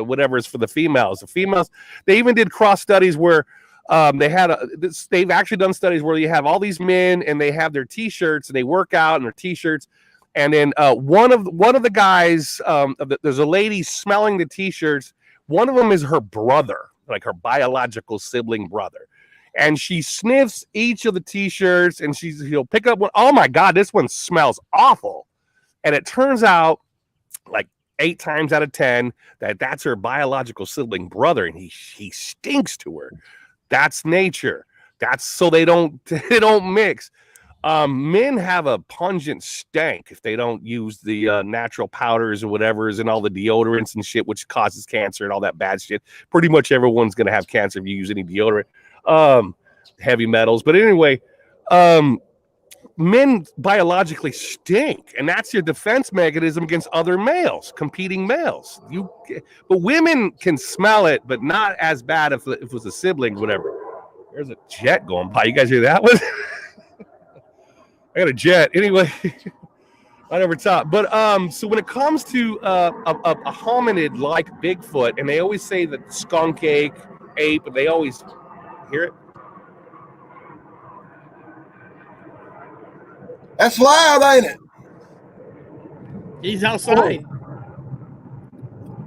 whatever is for the females. The females, they even did cross studies where they've actually done studies where you have all these men and they have their t-shirts and they work out in their t-shirts, and then one of the guys, there's a lady smelling the t-shirts. One of them is her brother, like her biological sibling brother. And she sniffs each of the t-shirts and he'll pick up one. Oh my God, this one smells awful. And it turns out like 8 times out of 10 that's her biological sibling brother, and he stinks to her. That's nature. That's so they don't mix. Men have a pungent stank if they don't use the natural powders or whatever is in all the deodorants and shit, which causes cancer and all that bad shit. Pretty much everyone's going to have cancer if you use any deodorant. Heavy metals. But anyway, men biologically stink, and that's your defense mechanism against other males, competing males. But women can smell it, but not as bad if it was a sibling, whatever. There's a jet going by. You guys hear that one? I got a jet. Anyway, I never thought. But so when it comes to a hominid like Bigfoot, and they always say that skunk ape, and they always hear it. That's loud, ain't it? He's outside.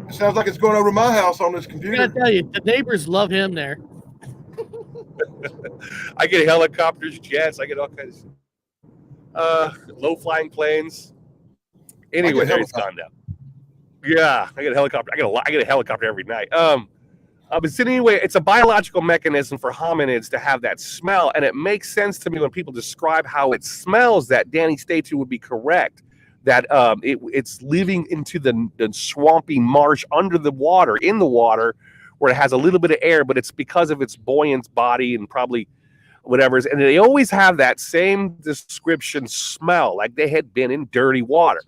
It sounds like it's going over my house on this computer. I gotta tell you, the neighbors love him there. I get helicopters, jets. I get all kinds of low flying planes. Anyway, there it's gone now. Yeah, I get a helicopter. I get a helicopter every night. But anyway, it's a biological mechanism for hominids to have that smell, and it makes sense to me when people describe how it smells. That Danny states would be correct. That it's living into the swampy marsh under the water, in the water, where it has a little bit of air, but it's because of its buoyant body and probably whatever. And they always have that same description smell, like they had been in dirty water.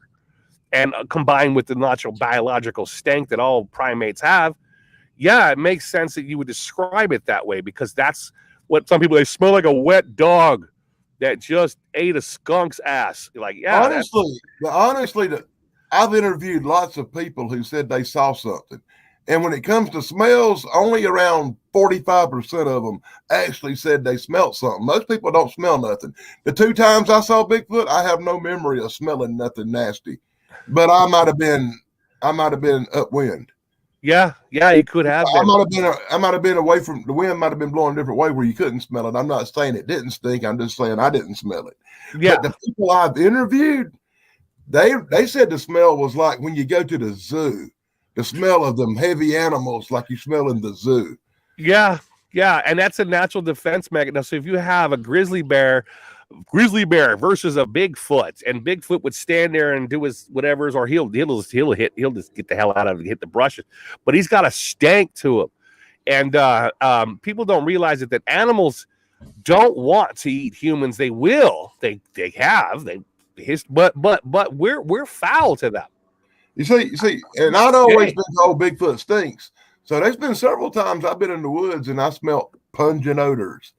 And combined with the natural biological stank that all primates have, yeah, it makes sense that you would describe it that way, because that's what some people, they smell like a wet dog that just ate a skunk's ass. You're like, yeah. Honestly, I've interviewed lots of people who said they saw something. And when it comes to smells, only around 45% of them actually said they smelled something. Most people don't smell nothing. The 2 times I saw Bigfoot, I have no memory of smelling nothing nasty. But I might have been upwind. Yeah, you could have been. I might have been away from the wind. Might have been blowing a different way where you couldn't smell it. I'm not saying it didn't stink. I'm just saying I didn't smell it. Yeah. But the people I've interviewed, they said the smell was like when you go to the zoo, the smell of them heavy animals, like you smell in the zoo. Yeah, and that's a natural defense mechanism. So if you have a grizzly bear versus a Bigfoot, and Bigfoot would stand there and do his whatever's, or he'll just get the hell out of it, hit the brushes, but he's got a stank to him. And people don't realize that animals don't want to eat humans. They will. But we're foul to them. You see, and I'd always been told Bigfoot stinks. So there's been several times I've been in the woods and I smelled pungent odors.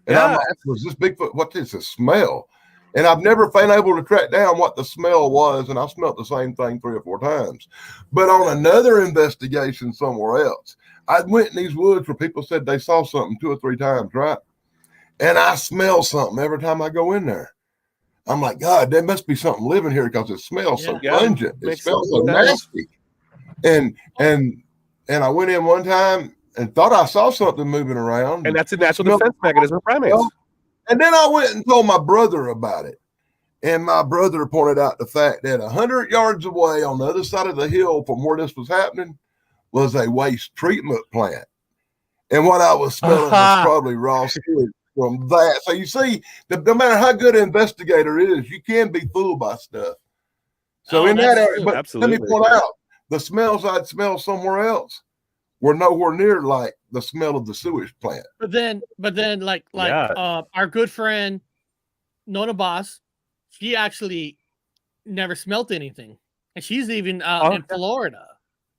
And I'm like, was this Bigfoot? What is this smell? And I've never been able to track down what the smell was. And I smelled the same thing 3 or 4 times. But on another investigation somewhere else, I went in these woods where people said they saw something 2 or 3 times, right? And I smell something every time I go in there. I'm like, God, there must be something living here because it smells so pungent. It smells so nasty. And I went in one time and thought I saw something moving around. And that's a natural defense mechanism for primates. And then I went and told my brother about it. And my brother pointed out the fact that 100 yards away on the other side of the hill from where this was happening was a waste treatment plant. And what I was smelling was probably raw sewage from that. So you see, no matter how good an investigator is, you can be fooled by stuff. So in that area, but let me point out, the smells I'd smell somewhere else were nowhere near like the smell of the sewage plant. But then our good friend Nona Boss, she actually never smelt anything, and she's even in Florida,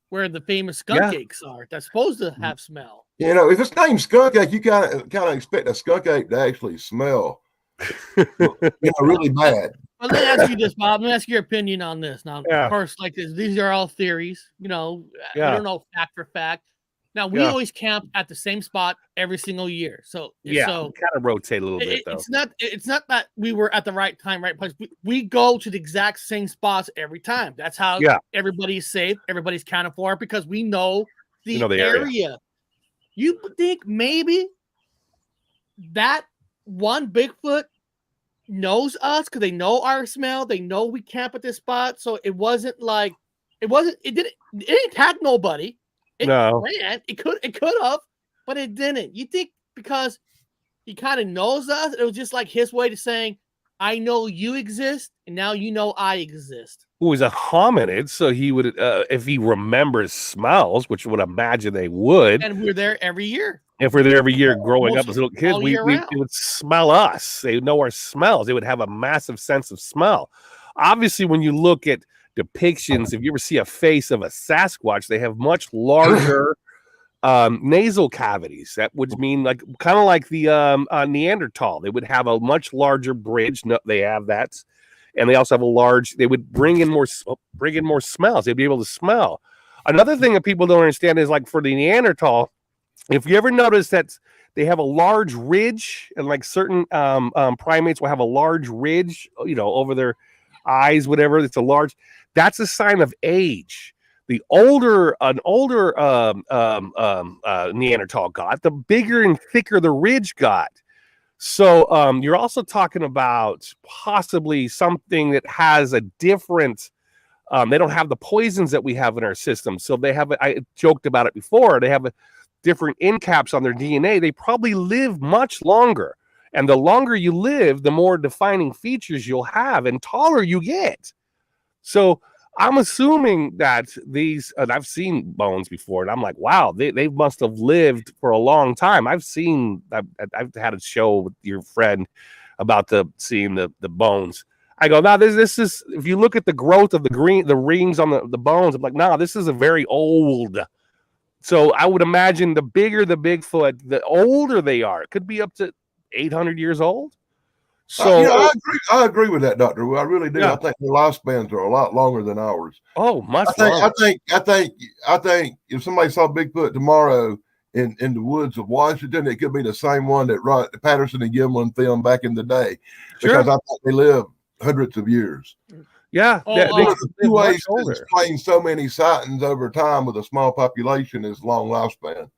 where the famous skunk aches are. That's supposed to have smell. You know, if it's named skunk ape, you kind of expect a skunk ape to actually smell, really bad. Well, let me ask you this, Bob. Let me ask your opinion on this. Now, of course, like this, these are all theories. We don't know fact for fact. Now, we always camp at the same spot every single year. So kind of rotate a little bit, though. It's not that we were at the right time, right place. We go to the exact same spots every time. That's how everybody's safe. Everybody's counted for because we know the area. You think maybe that one Bigfoot knows us because they know our smell. They know we camp at this spot. So it didn't attack nobody. It ran. It could have, but it didn't. You think because he kind of knows us, it was just like his way to saying, I know you exist, and now you know I exist. Who is a hominid, so he would, if he remembers smells, which would imagine they would. And we're there every year. If we're there every year growing up as little kids, they would smell us. They would know our smells. They would have a massive sense of smell. Obviously, when you look at depictions, if you ever see a face of a Sasquatch, they have much larger nasal cavities. That would mean kind of like the Neanderthal. They would have a much larger bridge. No, they have that. and they also have a large. They would bring in more smells. They'd be able to smell. Another thing that people don't understand is like for the Neanderthal, if you ever notice that they have a large ridge, and like certain primates will have a large ridge, over their eyes, whatever. It's a large. That's a sign of age. An older Neanderthal got, the bigger and thicker the ridge got. So you're also talking about possibly something that has a different. They don't have the poisons that we have in our system. So they have. I joked about it before. They have different end caps on their DNA. They probably live much longer, and the longer you live, the more defining features you'll have, and taller you get. So I'm assuming that these, and I've seen bones before, and I'm like, wow, they must have lived for a long time. I've had a show with your friend about seeing the bones. I go, now this is, if you look at the growth of the rings on the bones, I'm like, no, this is a very old. So I would imagine the bigger the Bigfoot, the older they are. It could be up to 800 years old. So I agree with that, Doctor. I really do. Yeah. I think their lifespans are a lot longer than ours. Oh, much longer. I think if somebody saw Bigfoot tomorrow in the woods of Washington, it could be the same one that Patterson and Gimlin filmed back in the day. Because I think they live hundreds of years. Yeah. Two ways to explain so many sightings over time with a small population is long lifespan.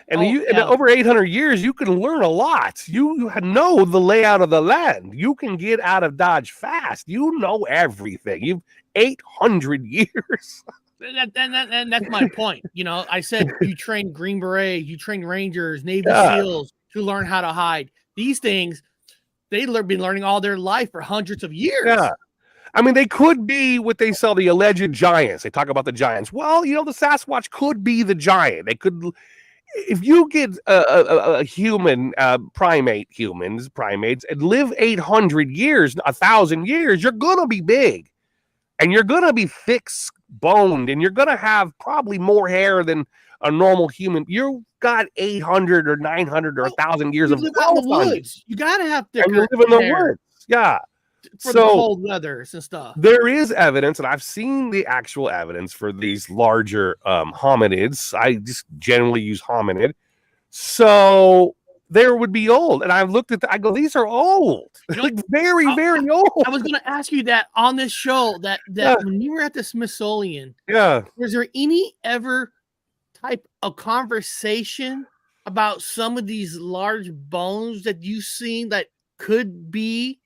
And over 800 years, you can learn a lot. You know the layout of the land. You can get out of Dodge fast. You know everything. You've 800 years. And that's my point. I said you train Green Berets, you train Rangers, Navy SEALs to learn how to hide. These things, they've been learning all their life for hundreds of years. Yeah. I mean, they could be what they sell, the alleged giants. They talk about the giants. Well, the Sasquatch could be the giant. They could, if you get a human, primates, and live 800 years, 1,000 years, you're going to be big. And you're going to be thick-boned, and you're going to have probably more hair than a normal human. You've got 800 or 900 or 1,000 years of live out in the woods. You got to have thicker hair. You live in the woods. Yeah. For the cold weathers and stuff. There is evidence, and I've seen the actual evidence for these larger hominids. I just generally use hominid. So there would be old. And I've looked at I go, these are old. Like very, very old. I was going to ask you that on this show, that when you were at the Smithsonian, was there any ever type of conversation about some of these large bones that you've seen that could be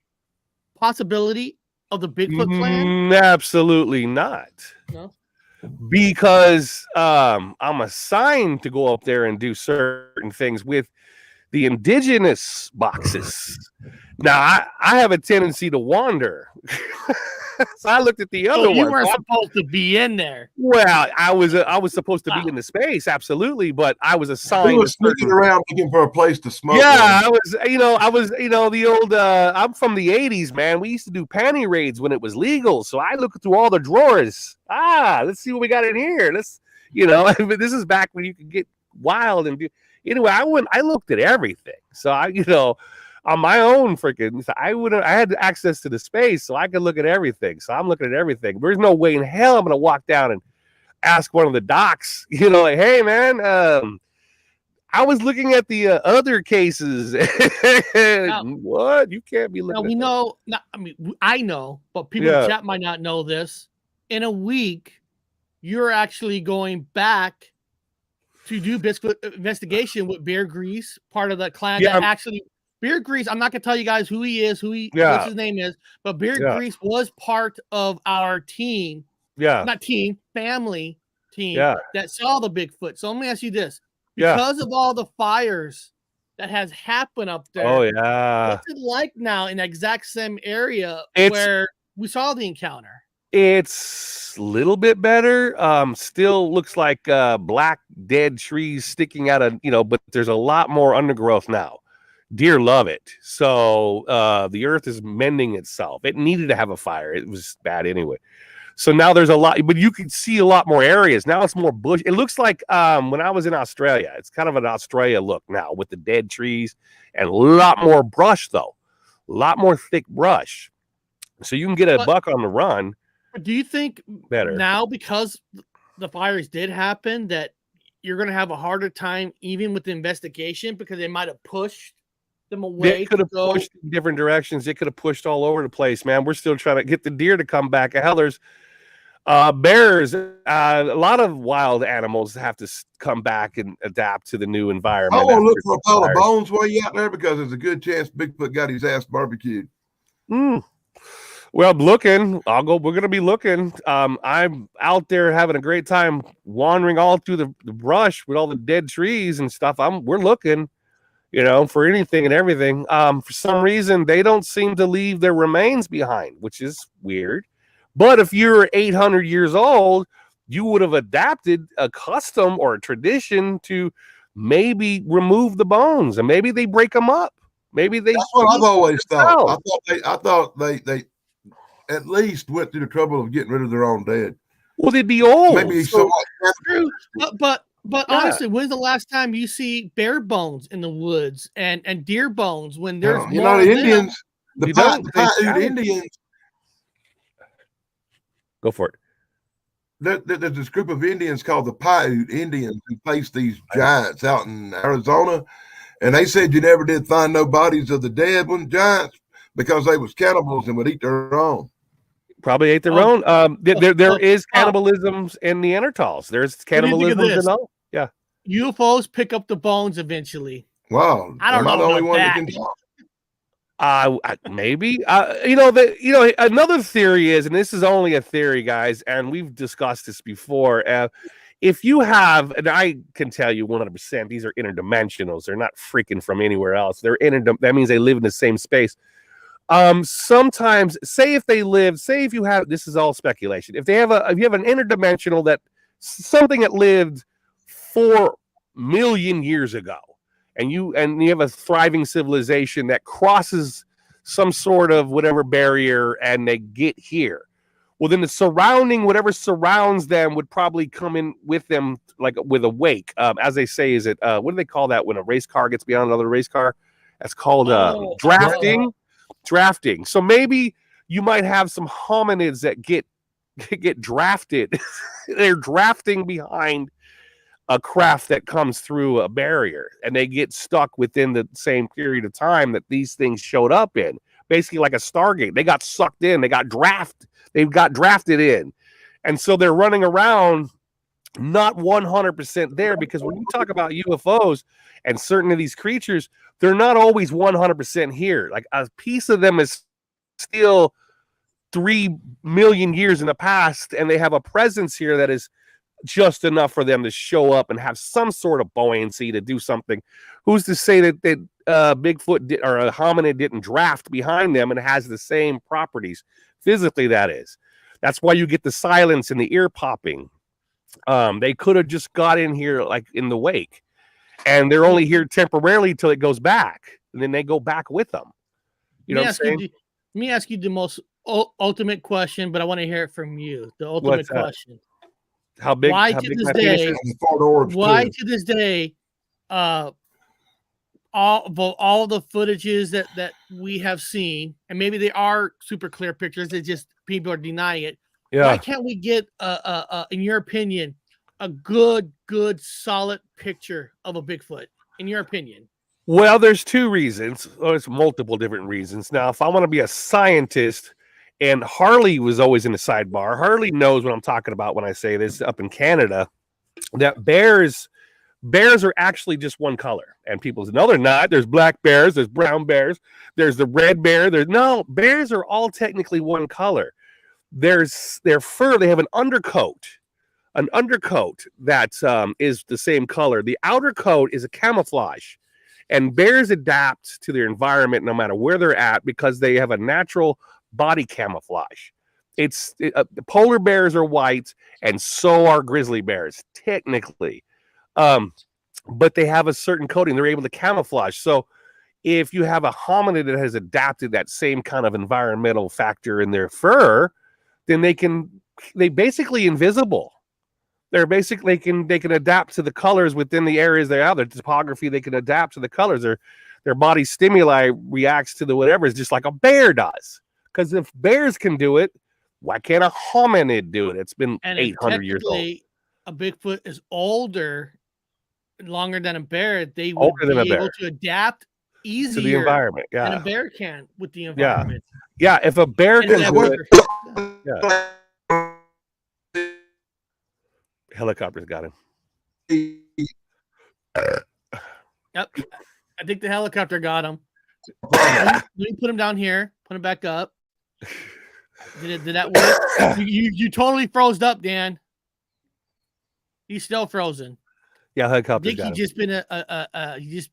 possibility of the Bigfoot clan? Absolutely not. No, because I'm assigned to go up there and do certain things with the indigenous boxes. Now I have a tendency to wander. So I looked at the other one. You weren't supposed to be in there. Well, I was supposed to be in the space, absolutely, but I was assigned. He was sneaking around looking for a place to smoke. Yeah, I was the old. I'm from the '80s, man. We used to do panty raids when it was legal. So I looked through all the drawers. Let's see what we got in here. This is back when you could get wild and do. Anyway, I looked at everything. So on my own I had access to the space, so I could look at everything. So I'm looking at everything. There's no way in hell I'm going to walk down and ask one of the docs, like, hey, man, I was looking at the other cases. What? You can't be looking at I know, but people in chat might not know this. In a week, you're actually going back to do Bigfoot investigation with Bear Grease, part of the clan that actually... Bear Grease, I'm not going to tell you guys who he is, what his name is, but Bear Grease was part of our team. Yeah. Not team, family team that saw the Bigfoot. So let me ask you this. Because of all the fires that has happened up there. Oh, yeah. What's it like now in the exact same area where we saw the encounter? It's a little bit better. Still looks like black dead trees sticking out of, but there's a lot more undergrowth now. Deer love it. So the earth is mending itself. It needed to have a fire. It was bad anyway. So now there's a lot, but you can see a lot more areas. Now it's more bush. It looks like when I was in Australia, it's kind of an Australia look now with the dead trees and a lot more brush, though. A lot more thick brush. So you can get a buck on the run. Do you think better now, because the fires did happen, that you're going to have a harder time even with the investigation because they might have pushed them away? They could have pushed in different directions. They could have pushed all over the place, man. We're still trying to get the deer to come back. Hell, there's bears. A lot of wild animals have to come back and adapt to the new environment. I want to look for a pile of bones while you out there because there's a good chance Bigfoot got his ass barbecued. Well, looking, We're going to be looking. I'm out there having a great time wandering all through the brush with all the dead trees and stuff. We're looking, for anything and everything. For some reason, they don't seem to leave their remains behind, which is weird. But if you're 800 years old, you would have adapted a custom or a tradition to maybe remove the bones, and maybe they break them up. Maybe they. That's what I've always thought. I thought they at least went through the trouble of getting rid of their own dead. Well, they'd be old. Maybe true. But honestly, when's the last time you see bear bones in the woods and deer bones when there's the Indians, the Paiute Indians. Go for it. There's this group of Indians called the Paiute Indians who faced these giants out in Arizona, and they said you never did find no bodies of the dead giants because they was cannibals and would eat their own. Probably ate their own. There is cannibalism in Neanderthals. There's cannibalism and all. Yeah. UFOs pick up the bones eventually. Wow. I don't know the only about one that. that can talk. Maybe. Another theory is, and this is only a theory, guys, and we've discussed this before. If you have, and I can tell you 100%, these are interdimensionals. They're not freaking from anywhere else. That means they live in the same space. Sometimes, if you have, this is all speculation. If you have an interdimensional something that lived 4 million years ago, and you have a thriving civilization that crosses some sort of whatever barrier and they get here, well, then whatever surrounds them would probably come in with them, like with a wake. As they say, what do they call that when a race car gets beyond another race car? That's called drafting. Drafting. So maybe you might have some hominids that get drafted. They're drafting behind a craft that comes through a barrier, and they get stuck within the same period of time that these things showed up in. Basically like a Stargate. They got sucked in. They got drafted in. And so they're running around not 100% there, because when you talk about UFOs and certain of these creatures, they're not always 100% here. Like a piece of them is still 3 million years in the past, and they have a presence here that is just enough for them to show up and have some sort of buoyancy to do something. Who's to say that Bigfoot or a hominid didn't draft behind them and has the same properties physically? That's why you get the silence and the ear popping. They could have just got in here like in the wake, and they're only here temporarily till it goes back, and then they go back with them. You know what I'm saying? Let me ask you the most ultimate question, but I want to hear it from you. The ultimate question. How big? Why to this day, all the footages that we have seen, and maybe they are super clear pictures, they just people are denying it. Yeah. Why can't we get in your opinion, a good, solid picture of a Bigfoot? In your opinion? Well, there's two reasons. There's multiple different reasons. Now, if I want to be a scientist, and Harley was always in the sidebar. Harley knows what I'm talking about when I say this up in Canada, that bears are actually just one color. And people say, no, they're not. There's black bears, there's brown bears, there's the red bear. Bears are all technically one color. There's their fur. They have an undercoat that is the same color. The outer coat is a camouflage. And bears adapt to their environment no matter where they're at because they have a natural body camouflage. The polar bears are white, and so are grizzly bears technically, but they have a certain coating. They're able to camouflage. So if you have a hominid that has adapted that same kind of environmental factor in their fur, then they basically invisible. They can adapt to the colors within the areas they're out. Their topography, they can adapt to the colors. Their body stimuli reacts to the whatever is just like a bear does. Because if bears can do it, why can't a hominid do it? It's been 800 years old. A Bigfoot is older, longer than a bear. They would be able to adapt easier to the environment. Yeah, than a bear can with the environment. Yeah. If a bear can do it, helicopter's got him. Yep, I think the helicopter got him. Let me put him down here. Put him back up. Did that work? You totally froze up, Dan. He's still frozen. Yeah, helicopter. He's just been he's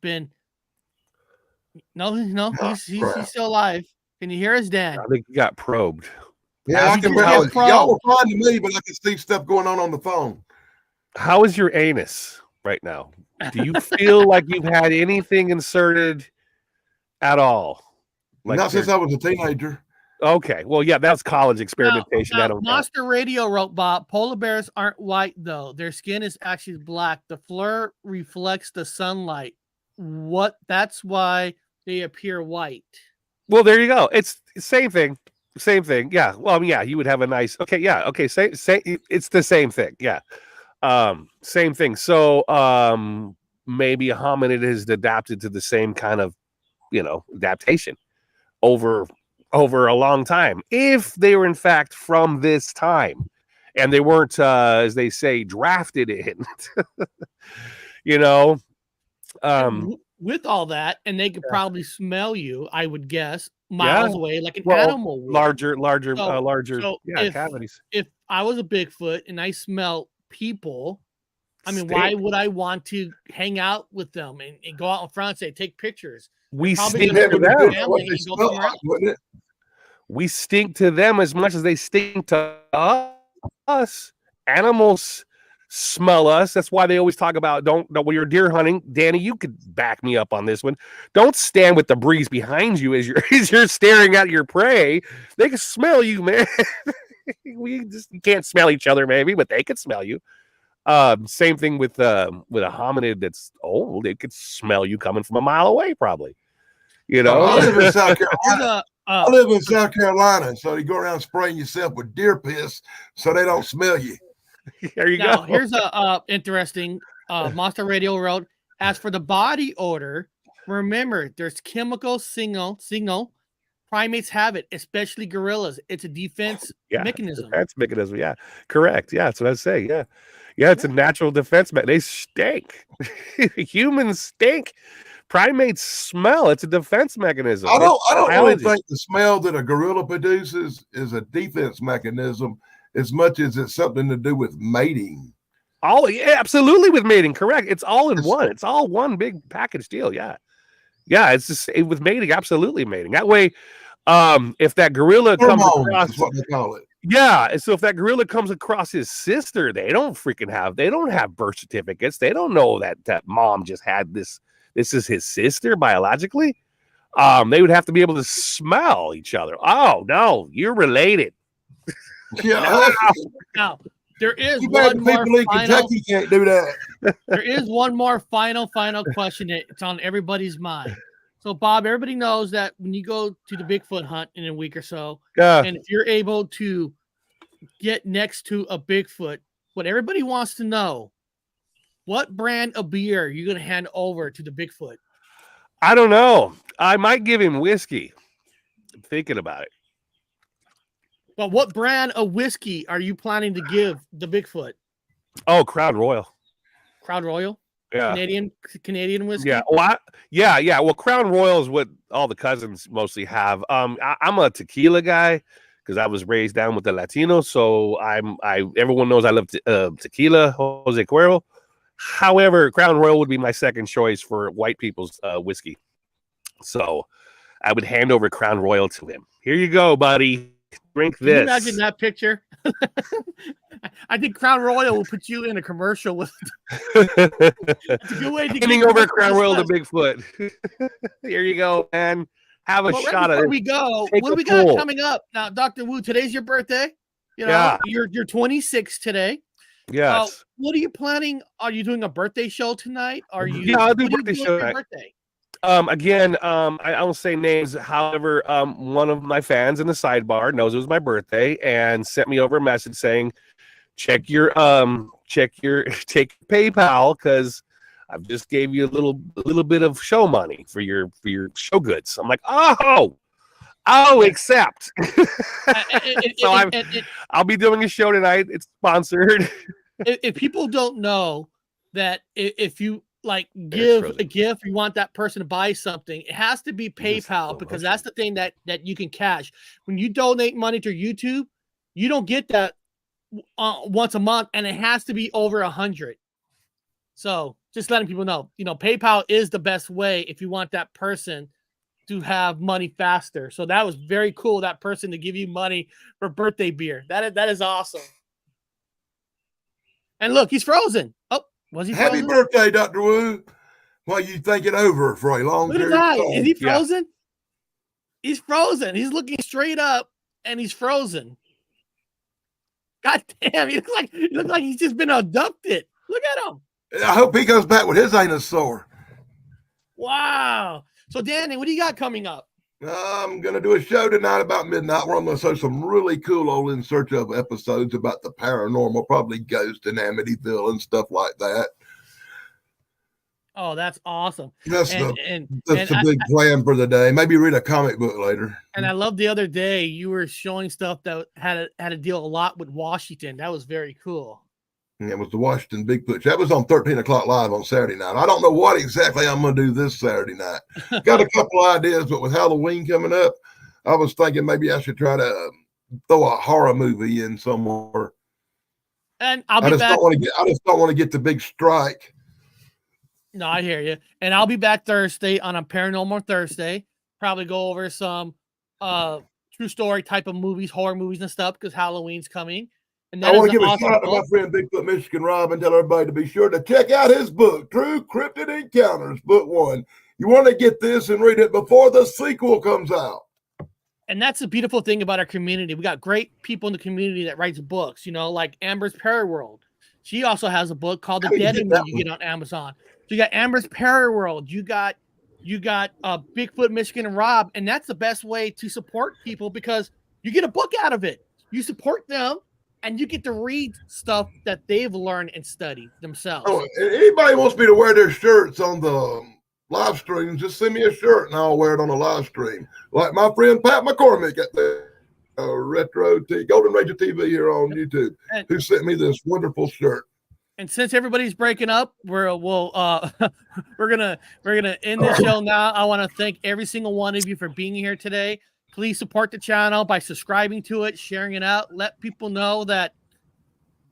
still alive. Can you hear us, Dan? I think he got probed. Yeah, I can. Y'all were fine to me, but I can see stuff going on the phone. How is your anus right now? Do you feel like you've had anything inserted at all? Like not since I was a teenager. Okay, well, yeah, that's college experimentation. Now, Monster Radio wrote, Bob, polar bears aren't white, though. Their skin is actually black. The fur reflects the sunlight. That's why they appear white. Well, there you go. It's the same thing. Same thing. Yeah. Well, yeah, you would have a nice. Okay. Yeah. Okay. Say. It's the same thing. Yeah. Same thing. So, maybe a hominid is adapted to the same kind of, adaptation over a long time. If they were in fact from this time, and they weren't, as they say, drafted in. With all that, and they could probably smell you, I would guess, miles away, like an animal would. Larger cavities. If I was a Bigfoot and I smell people, I mean, why would I want to hang out with them and go out in front and say, take pictures? We stink to them. We stink to them as much as they stink to us. Animals smell us. That's why they always talk about when you're deer hunting. Danny, you could back me up on this one. Don't stand with the breeze behind you as you're staring at your prey. They can smell you, man. We just can't smell each other, maybe, but they could smell you. Same thing with a hominid that's old. It could smell you coming from a mile away, probably. I live in South Carolina. I live in South Carolina, so you go around spraying yourself with deer piss so they don't smell you. There you go. Here's a interesting Monster Radio wrote, as for the body odor, remember there's chemical signal. Primates have it, especially gorillas. It's a defense mechanism. Defense mechanism, yeah. Correct. Yeah, that's what I say. Yeah. Yeah, it's a natural defense mechanism. They stink. Humans stink. Primates smell. It's a defense mechanism. I don't really think the smell that a gorilla produces is a defense mechanism as much as it's something to do with mating. Oh, yeah, absolutely with mating. Correct. It's all in one. It's all one big package deal. Yeah. Yeah, it's just with mating, absolutely mating. That way, if that gorilla comes across, is what they call it. Yeah, so if that gorilla comes across his sister, they don't have birth certificates. They don't know that mom just had this. This is his sister biologically. They would have to be able to smell each other. Oh no, you're related. Yeah. Now, there is one more final. Kentucky can't do that. There is one more final question. It's on everybody's mind. So, Bob, everybody knows that when you go to the Bigfoot hunt in a week or so, and if you're able to get next to a Bigfoot, what everybody wants to know, what brand of beer are you going to hand over to the Bigfoot? I don't know. I might give him whiskey. I'm thinking about it. Well, what brand of whiskey are you planning to give the Bigfoot? Oh, Crown Royal. Crown Royal? Yeah. Canadian whiskey? Yeah. Well, yeah. Well, Crown Royal is what all the cousins mostly have. I'm a tequila guy because I was raised down with the Latinos. So everyone knows I love tequila, Jose Cuervo. However, Crown Royal would be my second choice for white people's whiskey. So I would hand over Crown Royal to him. Here you go, buddy. Drink this. Can you imagine that picture? I think Crown Royal will put you in a commercial with. It's a good way to handing over Crown Royal to Bigfoot. Here you go, man. Have a shot at it. We go. What do we got coming up now, Dr. Wu? Today's your birthday. You're 26 today. Yes. What are you planning? Are you doing a birthday show tonight? Are you? Yeah, I'll do a birthday show tonight. Again, I won't say names. However, one of my fans in the sidebar knows it was my birthday and sent me over a message saying, take your PayPal because I've just gave you a little bit of show money for your show goods. I'm like, oh, accept. So I'll be doing a show tonight. It's sponsored. If people don't know that if you like give a gift, you want that person to buy something, it has to be PayPal because that's the thing that you can cash. When you donate money to YouTube, you don't get that once a month, and it has to be over 100. So just letting people know, PayPal is the best way if you want that person to have money faster. So that was very cool, that person to give you money for birthday beer. That is awesome. And look, he's frozen. Oh, was he frozen? Happy birthday, Dr. Wu. While you think it over for a long period of time. Is he frozen? Yeah. He's frozen. He's looking straight up and he's frozen. God damn, he looks like he's just been abducted. Look at him. I hope he goes back with his anus sore. Wow. So, Danny, what do you got coming up? I'm going to do a show tonight about midnight where I'm going to show some really cool old in search of episodes about the paranormal, probably ghosts in Amityville and stuff like that. Oh, that's awesome. That's the big plan for the day. Maybe read a comic book later. And I love the other day you were showing stuff that had to deal a lot with Washington. That was very cool. And it was the Washington Bigfoot. That was on 13 o'clock live on Saturday night. I don't know what exactly I'm going to do this Saturday night. Got a couple ideas, but with Halloween coming up, I was thinking maybe I should try to throw a horror movie in somewhere. And I just don't want to get the big strike. No, I hear you. And I'll be back Thursday on a Paranormal Thursday. Probably go over some true story type of movies, horror movies and stuff, because Halloween's coming. And I want to give a shout out to my friend Bigfoot Michigan Rob and tell everybody to be sure to check out his book, True Cryptid Encounters, Book 1. You want to get this and read it before the sequel comes out. And that's the beautiful thing about our community. We got great people in the community that writes books, like Amber's Paraworld. She also has a book called The Dead in Me you get on Amazon. So you got Amber's Paraworld. You got Bigfoot Michigan and Rob, and that's the best way to support people because you get a book out of it. You support them. And you get to read stuff that they've learned and studied themselves. Oh, anybody wants me to wear their shirts on the live stream, just send me a shirt and I'll wear it on a live stream. Like my friend Pat McCormick at the Golden Ranger TV here on YouTube, who sent me this wonderful shirt. And since everybody's breaking up, we're gonna end this show now. I want to thank every single one of you for being here today. Please support the channel by subscribing to it, sharing it out. Let people know that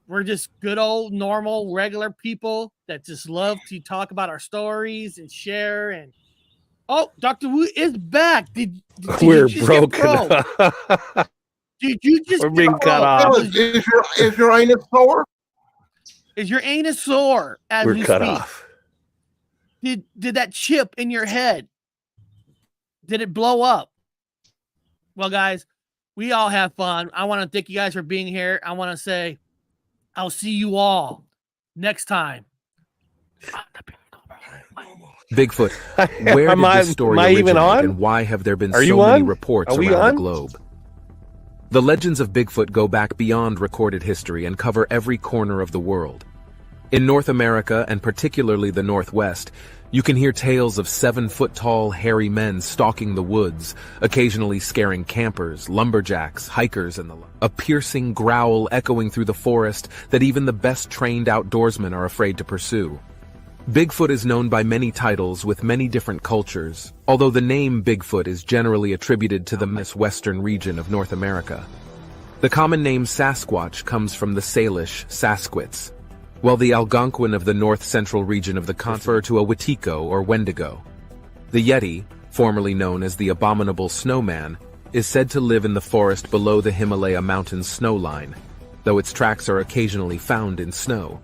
we're just good old, normal, regular people that just love to talk about our stories and share. And Dr. Wu is back. We're broken. Did you just? We're being cut off. Is your anus sore? Is your anus sore? We're cut off. Did that chip in your head? Did it blow up? Well, guys, we all have fun. I want to thank you guys for being here. I want to say I'll see you all next time. Bigfoot, where did this story originate and why have there been so many reports around the globe? The legends of Bigfoot go back beyond recorded history and cover every corner of the world. In North America, and particularly the Northwest, you can hear tales of 7-foot-tall, hairy men stalking the woods, occasionally scaring campers, lumberjacks, hikers, and the like. A piercing growl echoing through the forest that even the best trained outdoorsmen are afraid to pursue. Bigfoot is known by many titles with many different cultures, although the name Bigfoot is generally attributed to the western region of North America. The common name Sasquatch comes from the Salish Sasquatch, while the Algonquin of the north-central region of the continent refer to a Wetiko or Wendigo. The Yeti, formerly known as the Abominable Snowman, is said to live in the forest below the Himalaya mountains snowline, though its tracks are occasionally found in snow.